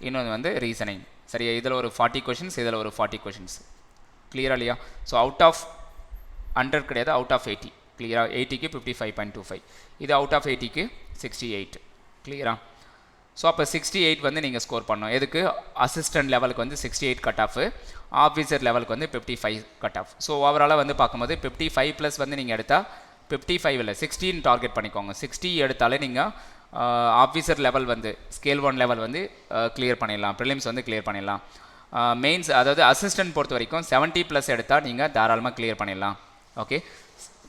இன்னொன்று வந்து ரீசனிங். சரியா? இதில் ஒரு 40 கொஷின்ஸ், இதில் ஒரு 40 கொஷின்ஸ். கிளியரா இல்லையா? ஸோ அவுட் ஆஃப் 100 கிடையாது, அவுட் ஆஃப் 80. கிளியரா? 80க்கு 55.25, இது அவுட் ஆஃப் 80க்கு 68. கிளியரா? ஸோ அப்போ 68 வந்து நீங்கள் ஸ்கோர் பண்ணணும். எதுக்கு? அசிஸ்டன்ட் லெவலுக்கு வந்து 68 கட் ஆஃப், ஆஃபீஸர் லெவலுக்கு வந்து 55 கட் ஆஃப். ஸோ ஓவராலாக வந்து பார்க்கும்போது 55 ப்ளஸ் வந்து நீங்கள் எடுத்தால் 55 இல்லை 16 டார்கெட் பண்ணிக்கோங்க. 60 எடுத்தாலே நீங்கள் ஆஃபீஸர் லெவல் வந்து ஸ்கேல் 1 லெவல் வந்து கிளியர் பண்ணிடலாம், ப்ரிலிம்ஸ் வந்து கிளியர் பண்ணிடலாம். மெயின்ஸ் அதாவது அசிஸ்டன்ட் பொறுத்த வரைக்கும் 70 ப்ளஸ் எடுத்தால் நீங்கள் தாராளமாக கிளியர் பண்ணிடலாம். ஓகே,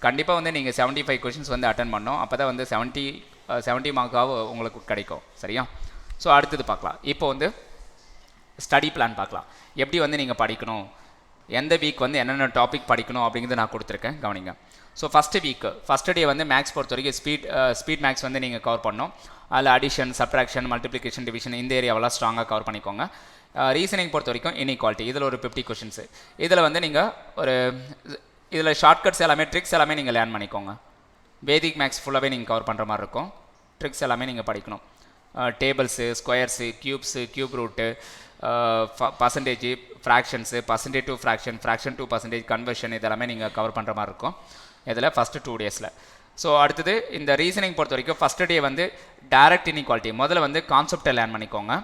கண்டிப்பாக வந்து நீங்கள் 75 கொஷின்ஸ் வந்து அட்டன் பண்ணோம், அப்போ தான் வந்து 70 மார்க்காக உங்களுக்கு கிடைக்கும். சரியா? ஸோ அடுத்தது பார்க்கலாம். இப்போ வந்து ஸ்டடி பிளான் பார்க்கலாம். எப்படி வந்து நீங்கள் படிக்கணும், எந்த வீக் வந்து என்னென்ன டாபிக் படிக்கணும் அப்படிங்கிறது நான் கொடுத்துருக்கேன், கவனிங்க. ஸோ ஃபஸ்ட்டு டே வந்து மேக்ஸ் பொறுத்த வரைக்கும் ஸ்பீட் மேக்ஸ் வந்து நீங்கள் கவர் பண்ணணும். அதில் அடிஷன், சப்ட்ராக்ஷன், மல்டிப்ளிகேஷன், டிவிஷன் இந்த ஏரியாவெல்லாம் ஸ்ட்ராங்காக கவர் பண்ணிக்கோங்க. ரீசனிங் பொறுத்த வரைக்கும் இன்இக்வாலிட்டி, இதில் ஒரு 50 கொஷின்ஸு. இதில் வந்து நீங்கள் இதில் ஷார்ட்கட்ஸ் எல்லாமே, ட்ரிக்ஸ் எல்லாமே நீங்கள் லேர்ன் பண்ணிக்கோங்க. வேதிக் மேக்ஸ் ஃபுல்லாகவே நீங்கள் கவர் பண்ணுற மாதிரி இருக்கும். ட்ரிக்ஸ் எல்லாமே நீங்கள் படிக்கணும். Tables, squares, cubes, cube root, percentage, fractions, percentage to fraction, fraction to percentage, conversion இதெல்லாமே நீங்கள் கவர் பண்ணுற மாதிரி இருக்கும் இதில் ஃபஸ்ட்டு 2 டேஸில். ஸோ அடுத்தது இந்த ரீசனிங் பொறுத்த வரைக்கும் ஃபஸ்ட்டு டே வந்து டைரக்ட் இன்இக்வாலிட்டி. முதல்ல வந்து கான்செப்டை லேர்ன் பண்ணிக்கோங்க.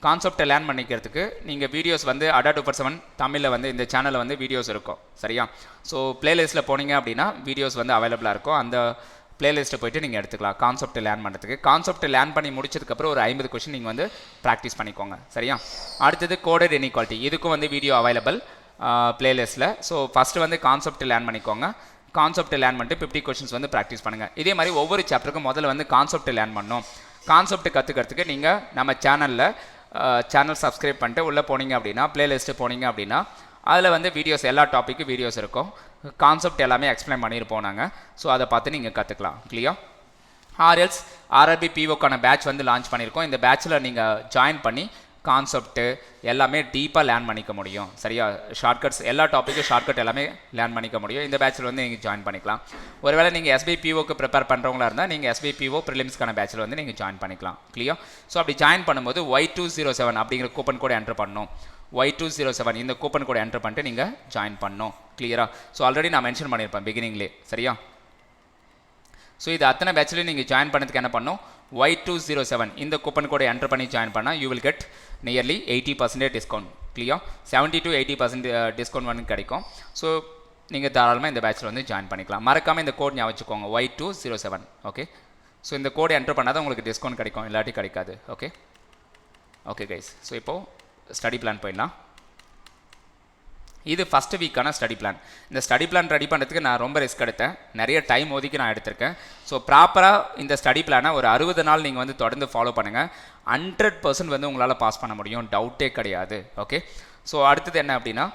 கான்செப்டை லேர்ன் பண்ணிக்கிறதுக்கு நீங்கள் வீடியோஸ் வந்து ADA 247 தமிழில் வந்து இந்த சேனலில் வந்து வீடியோஸ் இருக்கும். சரியா? ஸோ ப்ளேலிஸ்ட்டில் போனீங்க அப்படின்னா வீடியோஸ் வந்து அவைலபிளாக இருக்கும். அந்த ப்ளேலிஸ்ட்டை போய்ட்டு நீங்கள் எடுத்துக்கலாம் கான்செப்ட் லேர்ன் பண்ணுறதுக்கு. கான்செப்ட் லேர்ன் பண்ணி முடிச்சதுக்கப்புறம் ஒரு 50 கொஷின் நீங்கள் வந்து ப்ராக்டிஸ் பண்ணிக்கோங்க. சரியா? அடுத்தது கோடட் இன்இக்வாலிட்டி, இதுக்கும் வந்து வீடியோ அவைலபிள் ப்ளேலிஸ்ட்டில். ஸோ ஃபஸ்ட்டு வந்து கான்செப்ட் லேர்ன் பண்ணிக்கோங்க. கான்செப்ட் லேர்ன் பண்ணிட்டு 50 கொஷின்ஸ் வந்து ப்ராக்டிஸ் பண்ணுங்கள். இதே மாதிரி ஒவ்வொரு சாப்டருக்கும் முதல்ல வந்து கான்செப்ட் லேர்ன் பண்ணணும். கான்செப்ட் கற்றுக்கிறதுக்கு நீங்கள் நம்ம சேனல் சப்ஸ்கிரைப் பண்ணிட்டு உள்ளே போனீங்க அப்படின்னா, ப்ளேலிஸ்ட்டு போனீங்க அப்படின்னா அதில் வந்து வீடியோஸ், எல்லா டாப்பிக்கும் வீடியோஸ் இருக்கும். கான்செப்ட் எல்லாமே எக்ஸ்பிளைன் பண்ணியிருப்போம் நாங்கள். ஸோ அதை பார்த்து நீங்கள் கற்றுக்கலாம். கிளியர்? ஆர்எல்ஸ் ஆர்ஆர்பி பிஓக்கான பேட்ச் வந்து லான்ச் பண்ணியிருக்கோம். இந்த பேட்சில் நீங்கள் ஜாயின் பண்ணி கான்செப்ட்டு எல்லாமே டீப்பாக லேர்ன் பண்ணிக்க முடியும். சரியா? ஷார்ட்கட்ஸ், எல்லா டாப்பிக்கும் ஷார்ட்கட் எல்லாமே லேர்ன் பண்ணிக்க முடியும். இந்த பேட்சில் வந்து நீங்கள் ஜாயின் பண்ணிக்கலாம். ஒருவேளை நீங்கள் SBI POக்கு ப்ரிப்பேர் பண்ணுறவங்களா இருந்தால் நீங்கள் SBI PO ப்ரிலிம்ஸ்க்கான பேட்சில் வந்து நீங்கள் ஜாயின் பண்ணிக்கலாம். கிளியர்? ஸோ அப்படி ஜாயின் பண்ணும்போது Y207 அப்படிங்கிற கூப்பன் கோட் என்ட்ரு பண்ணணும். Y207 இந்த கூப்பன் கோட் என்ட்ரு பண்ணிட்டு நீங்கள் ஜாயின் பண்ணணும். கிளியரா? ஸோ ஆல்ரெடி நான் மென்ஷன் பண்ணியிருப்பேன் பிகினிங்லேயே. சரியா? ஸோ இது அத்தனை பேட்சிலையும் நீங்கள் ஜாயின் பண்ணதுக்கு என்ன பண்ணணும், Y207 இந்த கூப்பன் கோடை என்டர் பண்ணி ஜாயின் பண்ணால் you will get nearly 80% discount. Clear? 70 to 80% discount வந்து கிடைக்கும். ஸோ நீங்கள் தாராளமாக இந்த பேட்சில் வந்து ஜாயின் பண்ணிக்கலாம். மறக்காமல் இந்த கோட் ஞாபகம் வச்சுக்கோங்க, Y207. ஓகே? ஸோ இந்த கோடை என்டர் பண்ணால் தான் உங்களுக்கு டிஸ்கவுண்ட் கிடைக்கும், இல்லாட்டி கிடைக்காது. Okay okay guys. ஸோ இப்போது ஸ்டடி பிளான் போயிடலாம். இது ஃபஸ்ட்டு வீக்கான ஸ்டடி பிளான். இந்த ஸ்டடி பிளான் ரெடி பண்ணுறதுக்கு நான் ரொம்ப ரிஸ்க் எடுத்தேன், நிறைய டைம் ஒதுக்கி நான் எடுத்திருக்கேன். ஸோ ப்ராப்பராக இந்த ஸ்டடி பிளானை ஒரு 60 நாள் நீங்கள் வந்து தொடர்ந்து ஃபாலோ பண்ணுங்கள். 100% வந்து உங்களால் பாஸ் பண்ண முடியும், டவுட்டே கிடையாது. ஓகே? ஸோ அடுத்தது என்ன அப்படின்னா,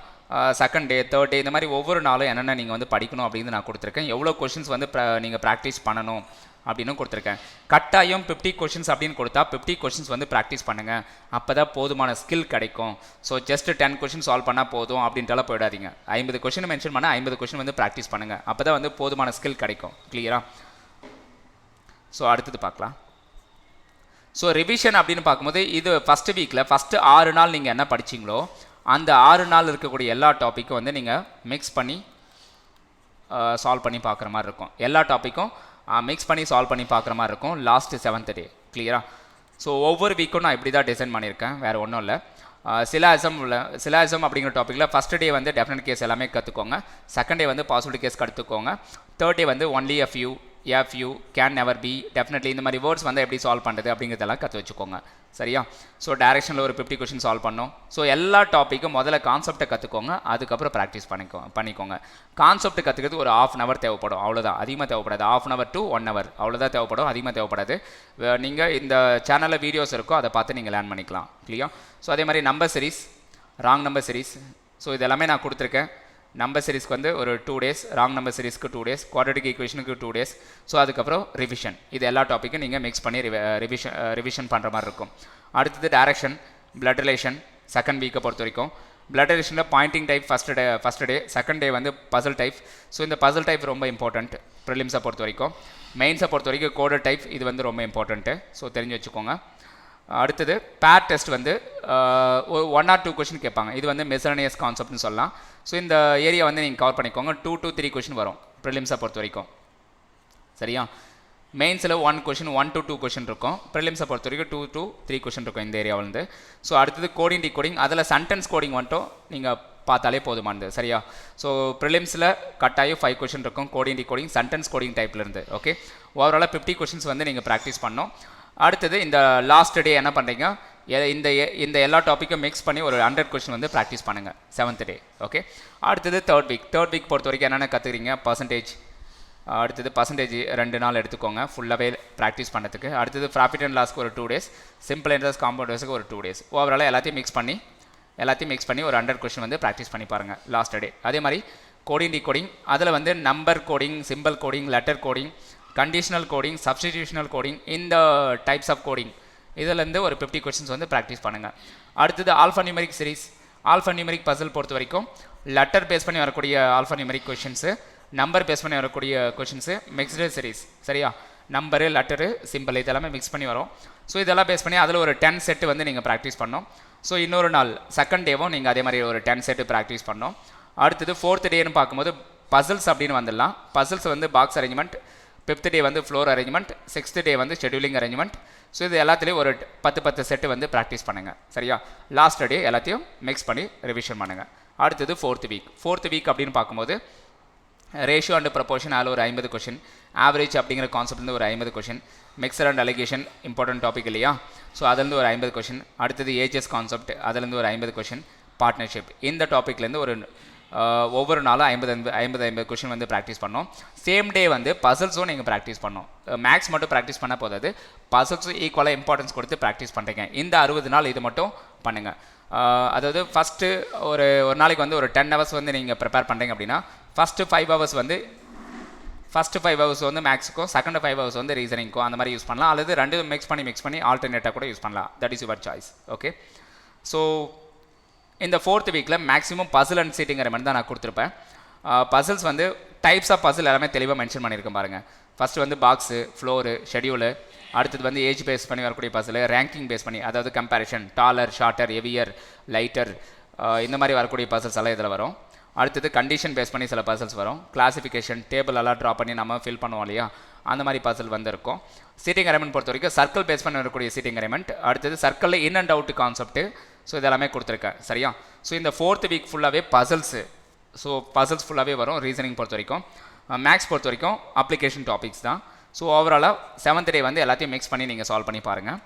செகண்ட் டே தேர்ட் டே இந்த மாதிரி ஒவ்வொரு நாளும் என்னென்ன நீங்கள் வந்து படிக்கணும் அப்படின்னு நான் கொடுத்துருக்கேன். எவ்வளோ கொஷின்ஸ் வந்து நீங்கள் ப்ராக்டிஸ் பண்ணணும் அப்படின்னு கொடுத்துருக்கேன். கட்டாயம் 50 கொஷின்ஸ் அப்படின்னு கொடுத்தா 50 கொஷின்ஸ் வந்து ப்ராக்டிஸ் பண்ணுங்கள், அப்போ தான் போதுமான ஸ்கில் கிடைக்கும். ஸோ ஜஸ்ட் 10 கொஷின் சால்வ் பண்ணால் போதும் அப்படின்ட்டுலாம் போயிடாதீங்க. 50 கொஷின் மென்ஷன் பண்ணால் 50 கொஷின் வந்து ப்ராக்டிஸ் பண்ணுங்கள், அப்போ தான் வந்து போதுமான ஸ்கில் கிடைக்கும். கிளியரா? ஸோ அடுத்தது பார்க்கலாம். ஸோ ரிவிஷன் அப்படின்னு பார்க்கும்போது இது ஃபஸ்ட்டு வீக்கில் ஃபஸ்ட்டு 6 நாள் நீங்கள் என்ன படிச்சிங்களோ அந்த 6 நாள் இருக்கக்கூடிய எல்லா டாப்பிக்கும் வந்து நீங்கள் மிக்ஸ் பண்ணி சால்வ் பண்ணி பார்க்குற மாதிரி இருக்கும். எல்லா டாப்பிக்கும் மிக்ஸ் பண்ணி சால்வ் பண்ணி பார்க்குற மாதிரி இருக்கும் லாஸ்ட்டு 7th டே. கிளியரா? ஸோ ஒவ்வொரு வீக்கும் நான் இப்படி தான் டிசைன் பண்ணியிருக்கேன், வேறு ஒன்றும் இல்லை. சிலாசம் அப்படிங்கிற டாப்பிக்கில் ஃபஸ்ட் டே வந்து டெஃபினட் கேஸ் எல்லாமே கற்றுக்கோங்க, செகண்ட் டே வந்து பாசிபிலிட்டி கேஸ் கற்றுக்கோங்க, தேர்ட் டே வந்து only a few, can never be, definitely இந்த மாதிரி வேர்ட்ஸ் வந்து எப்படி சால்வ் பண்ணுறது அப்படிங்கிறதெல்லாம் கற்று வச்சுக்கோங்க. சரியா? ஸோ டைரெக்ஷனில் ஒரு 50 கொஷின் சால்வ் பண்ணோம். ஸோ எல்லா டாப்பிக்கும் முதல்ல கான்செப்டை கற்றுக்கோங்க, அதுக்கப்புறம் ப்ராக்டிஸ் பண்ணிக்கோங்க. கான்செப்ட் கற்றுக்கிறது ஒரு 1/2 hour தேவைப்படும், அவ்வளோதான், அதிகமாக தேவைப்படாது. 1/2 hour to 1 hour அவ்வளோதான் தேவைப்படும், அதிகமாக தேவைப்படாது. நீங்கள் இந்த சேனலில் வீடியோஸ் இருக்கோ அதை பார்த்து நீங்கள் லேர்ன் பண்ணிக்கலாம். கிளியர்? ஸோ அதே மாதிரி number series, wrong number series, so இதெல்லாமே நான் கொடுத்துருக்கேன். நம்பர் சீரிஸ்க்கு வந்து ஒரு 2 days, ராங் நம்பர் சீரிஸ்க்கு 2 days, குவாட்ரட்டிக் ஈக்குவேஷனுக்கு 2 days. ஸோ அதுக்கப்புறம் ரிவிஷன், இது எல்லா டாப்பிக்கும் நீங்கள் மிக்ஸ் பண்ணி ரிவிஷன் பண்ணுற மாதிரி இருக்கும். அடுத்தது டைரக்ஷன், பிளட் ரிலேஷன் செகண்ட் வீக்கை பொறுத்த வரைக்கும். பிளட் ரிலேஷனில் pointing type first day, second day வந்து பசில் டைப். ஸோ இந்த பசில் டைப் ரொம்ப இம்பார்ட்டண்ட் ப்ரிலிம்ஸை பொறுத்த வரைக்கும். மெயின்ஸை பொறுத்த வரைக்கும் கோடட் டைப், இது வந்து ரொம்ப இம்பார்ட்டண்ட்டு, ஸோ தெரிஞ்சு வச்சுக்கோங்க. அடுத்தது பேர் டெஸ்ட் வந்து 1 or 2 கொஷின் கேட்பாங்க, இது வந்து மிஸ்சலேனியஸ் கான்செப்ட்னு சொல்லலாம். ஸோ இந்த ஏரியா வந்து நீங்கள் கவர் பண்ணிக்கோங்க. 2 to 3 கொஷின் வரும் ப்ரிலிம்ஸை பொறுத்த வரைக்கும். சரியா? மெயின்ஸில் 1 to 2 கொஷின் இருக்கும், ப்ரிலிம்ஸை பொறுத்த வரைக்கும் 2 to 3 கொஷின் இருக்கும் இந்த ஏரியாவிலேருந்து. ஸோ அடுத்தது கோடிங் டிகோடிங், அதில் சென்டென்ஸ் கோடிங் மட்டும் நீங்கள் பார்த்தாலே போதுமானது. சரியா? ஸோ ப்ரிலிம்ஸில் கட்டாயம் 5 கொஷின் இருக்கும், கோடிங் டிகோடிங் சென்டென்ஸ் கோடிங் டைப்லேருந்து. ஓகே, ஓவராலாக 50 கொஷின்ஸ் வந்து நீங்கள் ப்ராக்டிஸ் பண்ணணும். அடுத்தது இந்த லாஸ்ட் டே என்ன பண்ணுறீங்க, இந்த எல்லா டாப்பிக்கும் மிக்ஸ் பண்ணி ஒரு 100 கொஷின் வந்து ப்ராக்டிஸ் பண்ணுங்கள் 7th டே. ஓகே, அடுத்தது தேர்ட் வீக் பொறுத்த வரைக்கும் என்னென்ன கற்றுக்கிறீங்க, பர்சன்டேஜ். அடுத்தது பர்சன்டேஜ் 2 நாள் எடுத்துக்கோங்க ஃபுல்லாகவே ப்ராக்டிஸ் பண்ணுறதுக்கு. அடுத்தது ப்ராஃபிட் அண்ட் லாஸ்க்கு ஒரு 2 days, சிம்பிள் இன்ட்ரெஸ்ட் காம்பவுண்டர்ஸுக்கு ஒரு 2 days. ஓவராலாக எல்லாத்தையும் மிக்ஸ் பண்ணி ஒரு 100 கொஷின் வந்து ப்ராக்டிஸ் பண்ணி பாருங்கள் லாஸ்ட் டே. அதே மாதிரி கோடிங் டிகோடிங், அதில் வந்து number coding, simple coding, letter coding, conditional coding, substitutional coding, இந்த டைப்ஸ் ஆஃப் கோடிங் இதிலேருந்து ஒரு 50 கொஷின்ஸ் வந்து ப்ராக்டிஸ் பண்ணுங்கள். அடுத்தது alpha numeric series, alpha numeric puzzle பொறுத்த வரைக்கும் லெட்டர் பேஸ் பண்ணி வரக்கூடிய alpha numeric questions, number base பண்ணி வரக்கூடிய கொஷின்ஸு, மிக்ஸ்டு சீரிஸ். சரியா? நம்பரு, லெட்டரு, சிம்பிள் இதெல்லாமே மிக்ஸ் பண்ணி வரும். ஸோ இதெல்லாம் பேஸ் பண்ணி அதில் ஒரு 10 செட்டு வந்து நீங்கள் ப்ராக்டிஸ் பண்ணோம். ஸோ இன்னொரு நாள் செகண்ட் டேவும் நீங்கள் அதே மாதிரி ஒரு 10 செட்டு ப்ராக்டிஸ் பண்ணோம். அடுத்தது 4th டேன்னு பார்க்கும்போது பசில்ஸ் அப்படின்னு வந்துடலாம். பசில்ஸ் வந்து பாக்ஸ் அரேஞ்ச்மெண்ட், 5th டே வந்து ஃப்ளோர் அரேஞ்ச்மெண்ட், 6th டே வந்து ஷெடியூலிங் அரேஞ்ச்மெண்ட். ஸோ இது எல்லாத்துலேயும் ஒரு 10 செட்டு வந்து ப்ராக்டிஸ் பண்ணுங்கள். சரியா? லாஸ்ட் டே எல்லாத்தையும் மிக்ஸ் பண்ணி ரிவிஷன் பண்ணுங்கள். அடுத்தது 4th வீக் அப்படின்னு பார்க்கும்போது ரேஷியோ அண்ட் ப்ரொபோர்ஷன் அதில் ஒரு 50 கொஷின், ஆவரேஜ் அப்படிங்கிற கான்செப்ட்லேருந்து ஒரு 50 question, mixer and allegation important topic இல்லையா, ஸோ அதுலேருந்து ஒரு 50 கொஷின். அடுத்தது ஏஜஸ் கான்செப்ட், அதுலேருந்து ஒரு 50 கொஷின். பார்ட்னர்ஷிப், இந்த டாப்பிக்லேருந்து ஒரு ஒவ்வொரு நாளும் 50 கொஷின் வந்து ப்ராக்டிஸ் பண்ணோம். சேம் டே வந்து பசில்ஸும் நீங்கள் ப்ராக்டிஸ் பண்ணோம். மேக்ஸ் மட்டும் ப்ராக்டிஸ் பண்ணால் போதாது, பசில்ஸும் ஈக்குவலாக இம்பார்ட்டன்ஸ் கொடுத்து ப்ராக்டிஸ் பண்ணுறீங்க. இந்த 60 நாள் இது மட்டும் பண்ணுங்கள். அதாவது ஃபஸ்ட்டு ஒரு நாளைக்கு வந்து ஒரு 10 hours வந்து நீங்கள் ப்ரிப்பேர் பண்ணுறீங்க அப்படின்னா ஃபஸ்ட்டு 5 hours வந்து மேக்ஸுக்கும், செகண்ட் 5 hours வந்து ரீசனிங்க்கும் அந்த மாதிரி யூஸ் பண்ணலாம். அல்லது ரெண்டு மிக்ஸ் பண்ணி ஆல்டர்னேட்டாக கூட யூஸ் பண்ணலாம். That is your choice. Okay, so இந்த 4th வீக்கில் maximum puzzle and seating arrangement தான் நான் கொடுத்துருப்பேன். பசில்ஸ் வந்து டைப்ஸ் ஆஃப் பசில் எல்லாமே தெளிவாக மென்ஷன் பண்ணியிருக்கேன் பாருங்கள். ஃபஸ்ட்டு வந்து பாக்ஸு, ஃப்ளோரு, ஷெடியூலு. அடுத்தது வந்து ஏஜ் பேஸ் பண்ணி வரக்கூடிய பசில், ரேங்கிங் பேஸ் பண்ணி, அதாவது comparison, dollar, shorter, heavier, lighter, இந்த மாதிரி வரக்கூடிய பசில்ஸ் எல்லாம் இதில் வரும். அடுத்தது கண்டிஷன் பேஸ் பண்ணி சில பசில்ஸ் வரும். கிளாசிஃபிகேஷன், டேபிள் எல்லாம் ட்ரா பண்ணி நம்ம ஃபில் பண்ணுவோம் இல்லையா, அந்த மாதிரி பசில் வந்து இருக்கும். சீட்டிங் அரேஞ்ச்மெண்ட் பொறுத்த வரைக்கும் சர்க்கிள் பேஸ் பண்ணி வரக்கூடிய சீட்டிங் அரேஞ்ச்மெண்ட். அடுத்தது சர்க்கிளில் in and out concept. So இதெல்லாமே கொடுத்துருக்கேன். சரியா? ஸோ இந்த 4th வீக் ஃபுல்லாகவே பசில்ஸு. ஸோ பசில்ஸ் ஃபுல்லாகவே வரும். ரீசனிங் பொறுத்த வரைக்கும், மேக்ஸ் பொறுத்த வரைக்கும் அப்ளிகேஷன் டாபிக்ஸ் தான். ஸோ ஓவராலாக 7th டே வந்து எல்லாத்தையும் மிக்ஸ் பண்ணி நீங்கள் சால்வ் பண்ணி பாருங்கள்.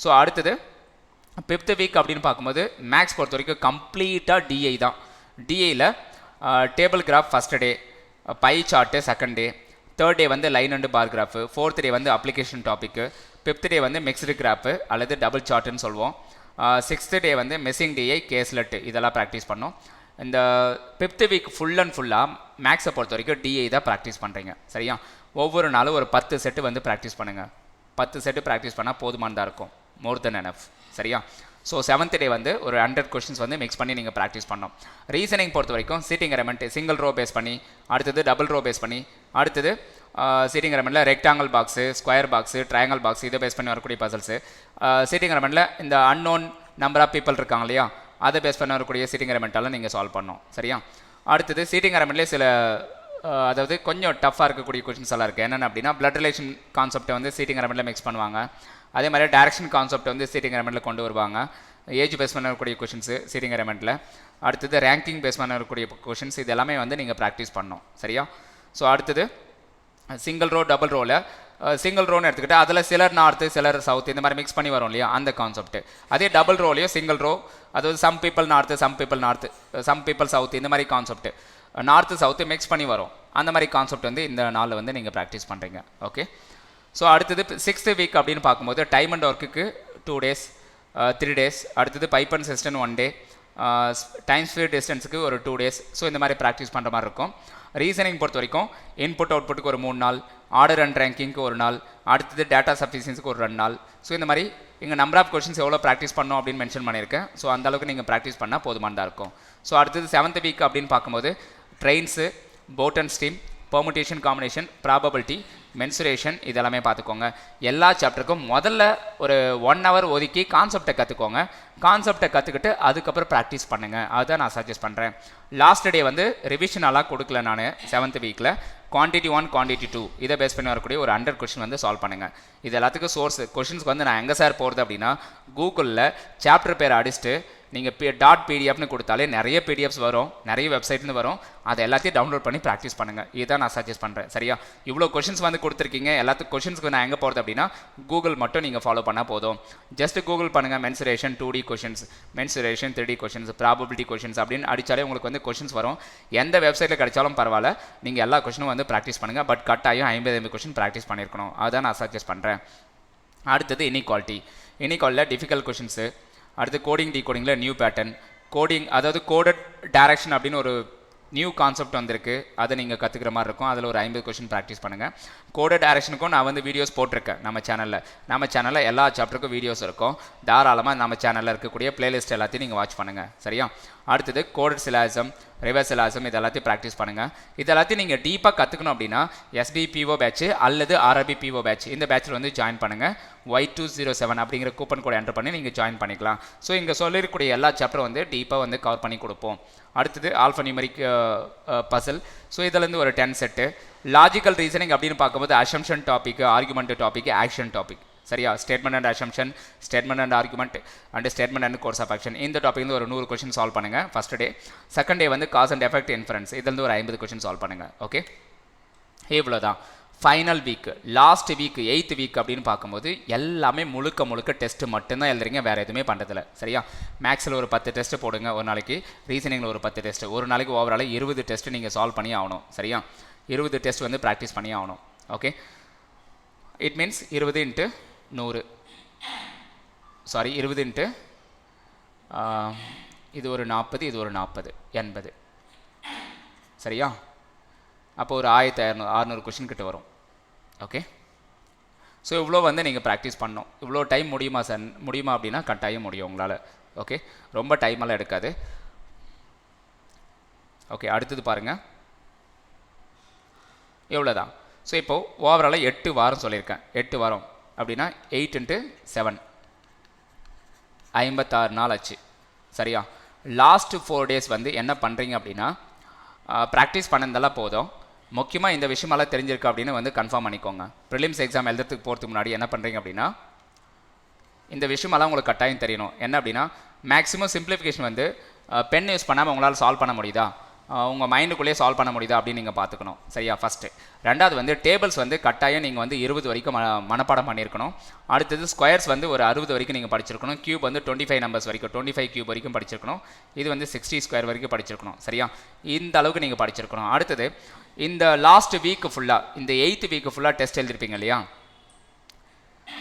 ஸோ அடுத்தது 5th வீக் அப்படின்னு பார்க்கும்போது மேக்ஸ் பொறுத்த வரைக்கும் கம்ப்ளீட்டாக டிஐ தான். டிஐயில் table graph first day, pie chart second day, 3rd day வந்து line and bar graph, 4th day வந்து அப்ளிகேஷன் டாப்பிக்கு, 5th டே வந்து மிக்ஸ்டு கிராஃபு அல்லது டபுள் சார்ட்டுன்னு சொல்லுவோம், 6th டே வந்து மிஸ்ஸிங் டிஐ, கேஸ்லெட் இதெல்லாம் ப்ராக்டிஸ் பண்ணோம். இந்த 5th வீக் ஃபுல் அண்ட் ஃபுல்லாக மேக்ஸை பொறுத்த வரைக்கும் டிஐ தான் ப்ராக்டிஸ் பண்ணுறீங்க. சரியா? ஒவ்வொரு நாளும் ஒரு 10 செட்டு வந்து ப்ராக்டிஸ் பண்ணுங்கள். 10 செட்டு ப்ராக்டிஸ் பண்ணால் போதுமானதாக இருக்கும். மோர் தென் எனஃப். சரியா? ஸோ 7th டே வந்து ஒரு 100 கொஷின்ஸ் வந்து மிக்ஸ் பண்ணி நீங்கள் ப்ராக்டிஸ் பண்ணோம். ரீசனிங் பொறுத்த வரைக்கும் seating element single row base பண்ணி, அடுத்தது டபுள் ரோ பேஸ் பண்ணி, அடுத்தது சீட்டிங் எலமெண்ட்டில் rectangle box, square box, triangle box இதை பேஸ் பண்ணி வரக்கூடிய பசல்ஸு. சீட்டிங் எலமெண்ட்டில் இந்த அன்னோன் நம்பர் ஆஃப் பீப்பிள் இருக்காங்க இல்லையா, அதை பேஸ் பண்ண வரக்கூடிய சீட்டிங் எலமெண்ட்டால் நீங்கள் சால்வ் பண்ணோம். சரியா? அடுத்தது சீட்டிங் எலமெண்ட்லேயே சில அதாவது கொஞ்சம் டஃப்பாக இருக்கக்கூடிய கொஷின்ஸ் எல்லாம் இருக்குது. என்னென்ன அப்படின்னா பிளட் ரிலேஷன் கான்செப்ட்டை வந்து சீட்டிங் எலமெண்ட்டில் மிக்ஸ் பண்ணுவாங்க. அதே மாதிரி டைரக்ஷன் கான்செப்ட் வந்து சீட்டிங் எலமெண்ட்டில் கொண்டு வருவாங்க. ஏஜ் பேஸ் பண்ணக்கூடிய கொஷின்ஸு சீட்டிங் எலமெண்ட்டில். அடுத்தது ரேங்கிங் பேஸ் பண்ணக்கூடிய கொஷின்ஸ் இது எல்லாமே வந்து நீங்கள் ப்ராக்டிஸ் பண்ணணும். சரியா? ஸோ அடுத்தது சிங்கிள் ரோ டபுள் ரோவில் சிங்கிள் ரோன்னு எடுத்துக்கிட்டு அதில் சிலர் நார்த்து சிலர் சவுத் இந்த மாதிரி மிக்ஸ் பண்ணி வரும் இல்லையா, அந்த கான்செப்ட். அதே டபுள் ரோலையும் சிங்கிள் ரோ, அதாவது some people north some people south இந்த மாதிரி கான்செப்ட், நார்த்து சவுத்து மிக்ஸ் பண்ணி வரும். அந்த மாதிரி கான்செப்ட் வந்து இந்த நாளில் வந்து நீங்கள் ப்ராக்டிஸ் பண்ணுறீங்க. ஓகே. ஸோ அடுத்தது 6th வீக் அப்படின்னு பார்க்கும்போது டைம் அண்ட் ஒர்க்குக்கு 2 days 3 days, அடுத்தது pipe and cistern 1 day, time speed டிஸ்டன்ஸுக்கு ஒரு 2 days. ஸோ இந்த மாதிரி ப்ராக்டிஸ் பண்ணுற மாதிரி இருக்கும். ரீசனிங் பொறுத்த வரைக்கும் இன்புட் அவுட்புட்டுக்கு ஒரு 3 நாள், ஆர்டர் அண்ட் ரேங்கிங்க்கு ஒரு நாள், அடுத்தது டேட்டா சஃபிஷியன்ஸுக்கு ஒரு 2 நாள். ஸோ இந்த மாதிரி இங்கே நம்பர் ஆஃப் கொஷின்ஸ் எவ்வளோ ப்ராக்டிஸ் பண்ணோம் அப்படின்னு மென்ஷன் பண்ணியிருக்கேன். ஸோ அந்த அளவுக்கு நீங்கள் ப்ராக்டிஸ் பண்ணால் போதுமானதாக இருக்கும். ஸோ அடுத்தது 7th வீக் அப்படின்னு பார்க்கும்போது trains, boat and steam, permutation combination, probability, mensuration இதெல்லாமே பார்த்துக்கோங்க. எல்லா சாப்டருக்கும் முதல்ல ஒரு 1 hour ஒதுக்கி கான்செப்டை கற்றுக்கோங்க. கான்செப்டை கற்றுக்கிட்டு அதுக்கப்புறம் ப்ராக்டிஸ் பண்ணுங்கள். அதுதான் நான் சஜஸ்ட் பண்ணுறேன். லாஸ்ட் டே வந்து ரிவிஷனெல்லாம் கொடுக்கல நான் 7th வீக்கில். குவான்டிட்டி 1 குவான்டிட்டி 2 இதை பேஸ் பண்ணி வரக்கூடிய ஒரு 100 கொஷின் வந்து சால்வ் பண்ணுங்கள். இது எல்லாத்துக்கும் சோர்ஸ் கொஷின்ஸ்க்கு வந்து நான் எங்கே சார் போகிறது அப்படின்னா, கூகுளில் சாப்டர் பேர் அடிச்சுட்டு நீங்கள் .pdfனு கொடுத்தாலே நிறைய பிடிஎஃப்ஸ் வரும், நிறைய வெப்சைட்னு வரும். அதை எல்லாத்தையும் டவுன்லோட் பண்ணி ப்ராக்டிஸ் பண்ணுங்கள். இதுதான் நான் சஜஸ்ட் பண்ணுறேன். சரியா? இவ்வளோ கொஷின்ஸ் வந்து கொடுத்துருக்கீங்க. எல்லாத்துக்கும் கொஷின்ஸ்க்கு நான் எங்கே போகிறது அப்படின்னா கூகுள் மட்டும் நீங்கள் ஃபாலோ பண்ணால் போதும். ஜஸ்ட் கூகுள் பண்ணுங்கள், mensuration 2D questions, mensuration 3D questions, probability questions அப்படின்னு அடித்தாலே உங்களுக்கு வந்து கொஷின்ஸ் வரும். எந்த வெப்சைட்டில் கிடைச்சாலும் பரவாயில்ல, நீங்கள் எல்லா கொஷினும் வந்து ப்ராக்டிஸ் பண்ணுங்கள். பட் கட்டாயம் 50 கொஷின் ப்ராக்டிஸ் பண்ணியிருக்கணும். அதுதான் நான் சஜஸ்ட் பண்ணுறேன். அடுத்தது இனிக்வாலிட்டியில் டிஃபிகல்ட் கொஷின்ஸு, அடுத்து கோடிங் டிகோடிங்கில் நியூ பேட்டர்ன், கோடிங் அதாவது கோடட் டைரக்ஷன் அப்படின்னு ஒரு நியூ கான்செப்ட் வந்திருக்கு. அதை நீங்கள் கற்றுக்கிற மாதிரி இருக்கும். அதில் ஒரு 50 கொஷின் ப்ராக்டிஸ் பண்ணுங்கள். கோடட் டைரக்ஷனுக்கும் நான் வந்து வீடியோஸ் போட்டிருக்கேன் நம்ம சேனலில் எல்லா சாப்டருக்கும் வீடியோஸ் இருக்கும். தாராளமாக நம்ம சேனலில் இருக்கக்கூடிய பிளேலிஸ்ட் எல்லாத்தையும் நீங்கள் வாட்ச் பண்ணுங்கள். சரியா? அடுத்தது கோடட் சிலாசம், ரிவர்ஸ் சிலாசம் இது எல்லாத்தையும் ப்ராக்டிஸ் பண்ணுங்கள். இது எல்லாத்தையும் நீங்கள் டீப்பாக கற்றுக்கணும் அப்படின்னா SBPO பேட்ச் அல்லது RRBPO பேட்ச் இந்த பேட்சில் வந்து ஜாயின் பண்ணுங்கள். Y207 அப்படிங்கிற கூப்பன் கோட் என்டர் பண்ணி நீங்கள் ஜாயின் பண்ணிக்கலாம். ஸோ இங்கே சொல்லிருக்கக்கூடிய எல்லா சாப்டரும் வந்து டீப்பாக வந்து கவர் பண்ணி கொடுப்போம். அடுத்தது ஆல்ஃபா நியூமரிக் பசில். ஸோ இதிலேருந்து ஒரு 10 செட்டு. லாஜிக்கல் ரீசனிங் அப்படின்னு பார்க்கும்போது assumption topic, argument topic, action topic. சரியா? Statement and assumption, statement and argument and statement and course of action இந்த டாபிக் ஒரு 100 கொஷின் சால்வ் பண்ணுங்கள் ஃபஸ்ட் டே. செகண்ட் டே வந்து cause and effect inference இதுலேருந்து ஒரு 50 question solve பண்ணுங்கள். Okay, இவ்வளோதான். Final week, last week 8th week அப்படின்னு பார்க்கும்போது எல்லாமே முழுக்க டெஸ்ட்டு மட்டும்தான் எழுதுறீங்க, வேறு எதுவுமே பண்ணுறதில்ல. சரியா? மேக்ஸில் ஒரு 10 டெஸ்ட்டு போடுங்க ஒரு நாளைக்கு, ரீசனிங்கில் ஒரு 10 டெஸ்ட்டு, ஒரு நாளைக்கு ஓவரால் 20 டெஸ்ட்டு நீங்கள் சால்வ் பண்ணி ஆகணும். சரியா? 20 டெஸ்ட் வந்து ப்ராக்டிஸ் பண்ணி ஆகணும். ஓகே, இட் மீன்ஸ் 20 × 100 சாரி 20 இது ஒரு 40, இது ஒரு 40, 80. சரியா? அப்போ ஒரு 1600 கொஷின் கிட்ட வரும். ஓகே, ஸோ இவ்வளோ வந்து நீங்கள் ப்ராக்டிஸ் பண்ணணும். இவ்வளோ டைம் முடியுமா சார்? முடியுமா அப்படின்னா கட்டாயம் முடியும் உங்களால். ஓகே, ரொம்ப டைமெல்லாம் எடுக்காது. ஓகே, அடுத்தது பாருங்கள். எவ்வளோதான். ஸோ இப்போது ஓவராலாக 8 வாரம் சொல்லியிருக்கேன். 8 வாரம் அப்படின்னா 8 × 7 56 நாள் ஆச்சு. சரியா? லாஸ்ட் 4 days வந்து என்ன பண்ணுறீங்க அப்படின்னா ப்ராக்டிஸ் பண்ணதெல்லாம் போதும். முக்கியமாக இந்த விஷயமெல்லாம் தெரிஞ்சிருக்கு அப்படின்னு வந்து கன்ஃபார்ம் பண்ணிக்கோங்க. ப்ரிலிம்ஸ் எக்ஸாம் எழுதுறதுக்கு போகிறதுக்கு முன்னாடி என்ன பண்ணுறீங்க அப்படின்னா இந்த விஷயமெல்லாம் உங்களுக்கு கட்டாயம் தெரியணும். என்ன அப்படின்னா மேக்ஸிமம் சிம்பிளிஃபிகேஷன் வந்து பென் யூஸ் பண்ணாமல் உங்களால் சால்வ் பண்ண முடியுதா, உங்கள் மைண்டுக்குள்ளேயே சால்வ் பண்ண முடியுதா அப்படின்னு நீங்கள் பார்த்துக்கணும். சரியா? ஃபஸ்ட்டு. ரெண்டாவது வந்து டேபிள்ஸ் வந்து கட்டாயம் நீங்கள் வந்து 20 வரைக்கும் மனப்பாடம் பண்ணியிருக்கணும். அடுத்தது ஸ்கொயர்ஸ் வந்து ஒரு 60 வரைக்கும் நீங்கள் படிச்சிருக்கணும். கியூப் வந்து 25 நம்பர்ஸ் வரைக்கும் 25 கியூப் வரைக்கும் படிச்சிருக்கணும். இது வந்து 60 ஸ்கொயர் வரைக்கும் படிச்சிருக்கணும். சரியா? இந்த அளவுக்கு நீங்கள் படிச்சிருக்கணும். அடுத்தது இந்த லாஸ்ட் வீக் ஃபுல்லாக, இந்த 8th வீக் ஃபுல்லாக டெஸ்ட் எழுதிருப்பீங்க இல்லையா,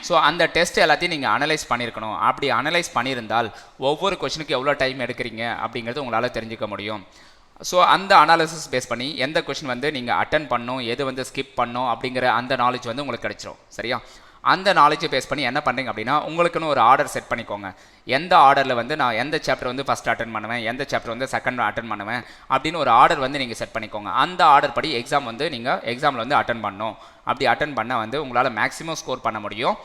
ஸோ அந்த டெஸ்ட் எல்லாத்தையும் நீங்கள் அனலைஸ் பண்ணியிருக்கணும். அப்படி அனலைஸ் பண்ணியிருந்தால் ஒவ்வொரு கொஷனுக்கு எவ்வளோ டைம் எடுக்கிறீங்க அப்படிங்கிறது உங்களால் தெரிஞ்சுக்க முடியும். ஸோ அந்த அனாலிசிஸ் பேஸ் பண்ணி எந்த கொஷின் வந்து நீங்கள் அட்டன் பண்ணணும், எது வந்து ஸ்கிப் பண்ணணும் அப்படிங்கிற அந்த நாலேஜ் வந்து உங்களுக்கு கிடைச்சிரும். சரியா? அந்த நாலேஜை பேஸ் பண்ணி என்ன பண்ணுறீங்க அப்படின்னா, உங்களுக்குன்னு ஒரு ஆர்டர் செட் பண்ணிக்கோங்க. எந்த ஆர்டரில் வந்து நான் எந்த சாப்டர் வந்து ஃபஸ்ட் அட்டன் பண்ணுவேன், எந்த சாப்டர் வந்து செகண்ட் அட்டன் பண்ணுவேன் அப்படின்னு ஒரு ஆர்டர் வந்து நீங்கள் செட் பண்ணிக்கோங்க. அந்த ஆர்டர் படி எக்ஸாம் வந்து நீங்கள் எக்ஸாமில் வந்து அட்டன் பண்ணணும். அப்படி அட்டன் பண்ண வந்து உங்களால் மேக்ஸிமம் ஸ்கோர் பண்ண முடியும்.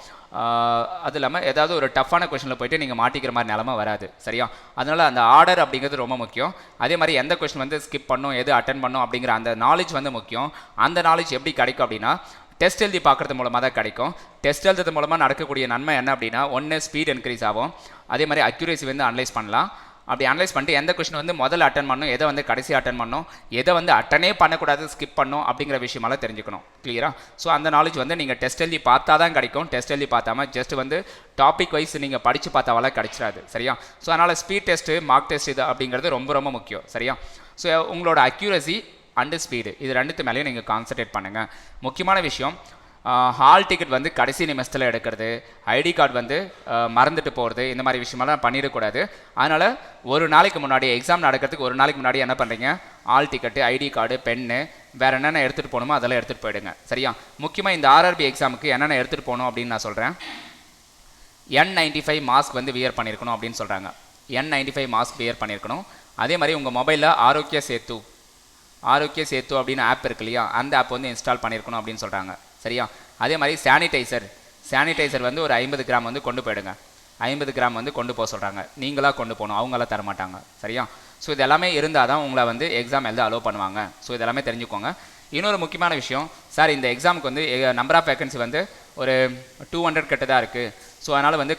அது இல்லாமல் ஏதாவது ஒரு டஃப்பான கொஷனில் போய்ட்டு நீங்கள் மாட்டிக்கிற மாதிரி நிலமை வராது. சரியா? அதனால் அந்த ஆர்டர் அப்படிங்கிறது ரொம்ப முக்கியம். அதே மாதிரி எந்த கொஷின் வந்து ஸ்கிப் பண்ணணும், எது அட்டன் பண்ணணும் அப்படிங்கிற அந்த நாலேஜ் வந்து முக்கியம். அந்த நாலேஜ் எப்படி கிடைக்கும் அப்படின்னா, டெஸ்ட் எழுதி பார்க்குறது மூலமாக தான் கிடைக்கும். டெஸ்ட் எழுதுறது மூலமாக நடக்கக்கூடிய நன்மை என்ன அப்படின்னா, ஒன்று ஸ்பீட் இன்க்ரீஸ் ஆகும், அதே மாதிரி அக்யூரேசி வந்து அனலைஸ் பண்ணலாம். அப்படி அனலைஸ் பண்ணிட்டு எந்த கொஷின் வந்து முதல்ல அட்டன் பண்ணணும், எதை வந்து கடைசி அட்டன் பண்ணணும், எதை வந்து அட்டனே பண்ணக்கூடாது, ஸ்கிப் பண்ணணும் அப்படிங்கிற விஷயமெல்லாம் தெரிஞ்சுக்கணும். கிளியரா? ஸோ அந்த நாலேஜ் வந்து நீங்கள் டெஸ்ட் எழுதி பார்த்தா தான் கிடைக்கும். டெஸ்ட் எழுதி பார்த்தாம ஜஸ்ட் வந்து டாபிக் வைஸ் நீங்கள் படித்து பார்த்தாவெல்லாம் கிடைச்சிடாது. சரியா? ஸோ அதனால் ஸ்பீட் டெஸ்ட்டு, மார்க் டெஸ்ட் இது அப்படிங்கிறது ரொம்ப ரொம்ப முக்கியம். சரியா? ஸோ உங்களோட அக்யூரசி அண்டு ஸ்பீடு இது ரெண்டுத்து மேலேயும் நீங்கள் கான்சன்ட்ரேட் பண்ணுங்கள். முக்கியமான விஷயம், ஹால் டிக்கெட் வந்து கடைசி நிமிஷத்தில் எடுக்கிறது, ஐடி கார்டு வந்து மறந்துட்டு போகிறது, இந்த மாதிரி விஷயமெல்லாம் பண்ணிடக்கூடாது. அதனால் ஒரு நாளைக்கு முன்னாடி எக்ஸாம் நடக்கிறதுக்கு ஒரு நாளைக்கு முன்னாடி என்ன பண்ணுறீங்க, hall ticket, ID card, pen, வேறு என்னென்ன எடுத்துகிட்டு போகணுமோ அதெல்லாம் எடுத்துகிட்டு போயிடுங்க. சரியா? முக்கியமாக இந்த ஆர்ஆர்பி எக்ஸாமுக்கு என்னென்ன எடுத்துகிட்டு போகணும் அப்படின்னு நான் சொல்கிறேன். N95 மாஸ்க் வந்து வியர் பண்ணியிருக்கணும் அப்படின்னு சொல்கிறாங்க. N95 மாஸ்க் வியர் பண்ணியிருக்கணும். அதே மாதிரி உங்கள் மொபைலில் ஆரோக்கிய சேத்து அப்படின்னு ஆப் இருக்கு இல்லையா, அந்த ஆப் வந்து இன்ஸ்டால் பண்ணியிருக்கணும் அப்படின்னு சொல்கிறாங்க. சரியா? அதே மாதிரி சானிடைசர் வந்து ஒரு 50 கிராம் வந்து கொண்டு போயிடுங்க. 50 கிராம் வந்து கொண்டு போக சொல்கிறாங்க. நீங்களாக கொண்டு போகணும், அவங்களாம் தரமாட்டாங்க. சரியா? ஸோ இது எல்லாமே இருந்தால் தான் உங்களை வந்து எக்ஸாம் எழுத அலோவ் பண்ணுவாங்க. ஸோ இதெல்லாமே தெரிஞ்சுக்கோங்க. இன்னொரு முக்கியமான விஷயம், சார் இந்த எக்ஸாமுக்கு வந்து நம்பர் ஆஃப் வேகன்சி வந்து ஒரு 200 கிட்ட தான் இருக்குது. ஸோ அதனால் வந்து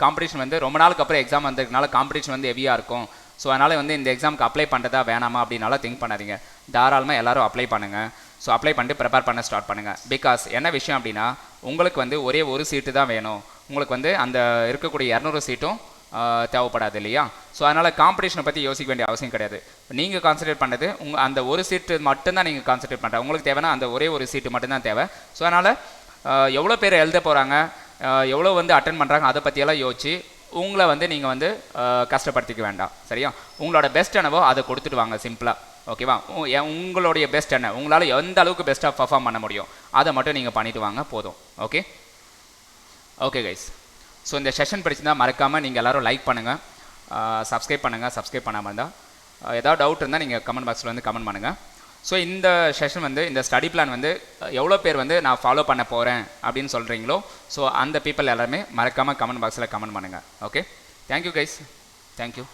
காம்படிஷன் வந்து ரொம்ப நாளுக்கு அப்புறம் எக்ஸாம் வந்ததுனால காம்படிஷன் வந்து ஹெவியாக இருக்கும். ஸோ அதனால் வந்து இந்த எக்ஸாமுக்கு அப்ளை பண்ணுறதா வேணாமா அப்படின்னால திங்க் பண்ணாதீங்க. தாராளமாக எல்லோரும் அப்ளை பண்ணுங்கள். ஸோ அப்ளை பண்ணிட்டு ப்ரிப்பேர் பண்ண ஸ்டார்ட் பண்ணுங்கள். பிகாஸ் என்ன விஷயம் அப்படின்னா, உங்களுக்கு வந்து ஒரே ஒரு சீட்டு தான் வேணும். உங்களுக்கு வந்து அந்த இருக்கக்கூடிய 200 சீட்டும் தேவைப்படாது இல்லையா? ஸோ அதனால் காம்படிஷனை பற்றி யோசிக்க வேண்டிய அவசியம் கிடையாது. நீங்கள் கான்சன்ட்ரேட் பண்ணுறது அந்த ஒரு சீட்டு மட்டும்தான் நீங்கள் கான்சன்ட்ரேட் பண்ணுற. உங்களுக்கு தேவைன்னா அந்த ஒரே ஒரு சீட்டு மட்டும்தான் தேவை. ஸோ அதனால் எவ்வளோ பேர் எழுத போகிறாங்க, எவ்வளோ வந்து அட்டன் பண்ணுறாங்க, அதை பற்றியெல்லாம் யோசிச்சு உங்களை வந்து நீங்கள் வந்து கஷ்டப்படுத்திக்க வேண்டாம். சரியா? உங்களோட பெஸ்ட் என்னவோ அதை கொடுத்துட்டு வாங்க சிம்பிளாக. ஓகேவா? உங்களுடைய பெஸ்ட் என்ன, உங்களால் எந்த அளவுக்கு பெஸ்ட்டாக பர்ஃபார்ம் பண்ண முடியும் அதை மட்டும் நீங்கள் பண்ணிவிட்டு வாங்க, போதும். Okay guys. ஸோ இந்த செஷன் பிடிச்சிருந்தால் மறக்காமல் நீங்கள் எல்லோரும் லைக் பண்ணுங்கள், சப்ஸ்கிரைப் பண்ணுங்கள். சப்ஸ்கிரைப் பண்ணாமல் இருந்தால் ஏதாவது டவுட் இருந்தால் நீங்கள் கமெண்ட் பாக்ஸில் வந்து கமெண்ட் பண்ணுங்கள். ஸோ இந்த செஷன் வந்து இந்த ஸ்டடி பிளான் வந்து எவ்வளோ பேர் வந்து நான் ஃபாலோ பண்ண போகிறேன் அப்படின்னு சொல்கிறீங்களோ, ஸோ அந்த பீப்புள் எல்லாருமே மறக்காமல் கமெண்ட் பாக்ஸில் கமெண்ட் பண்ணுங்கள். Okay, thank you guys, thank you.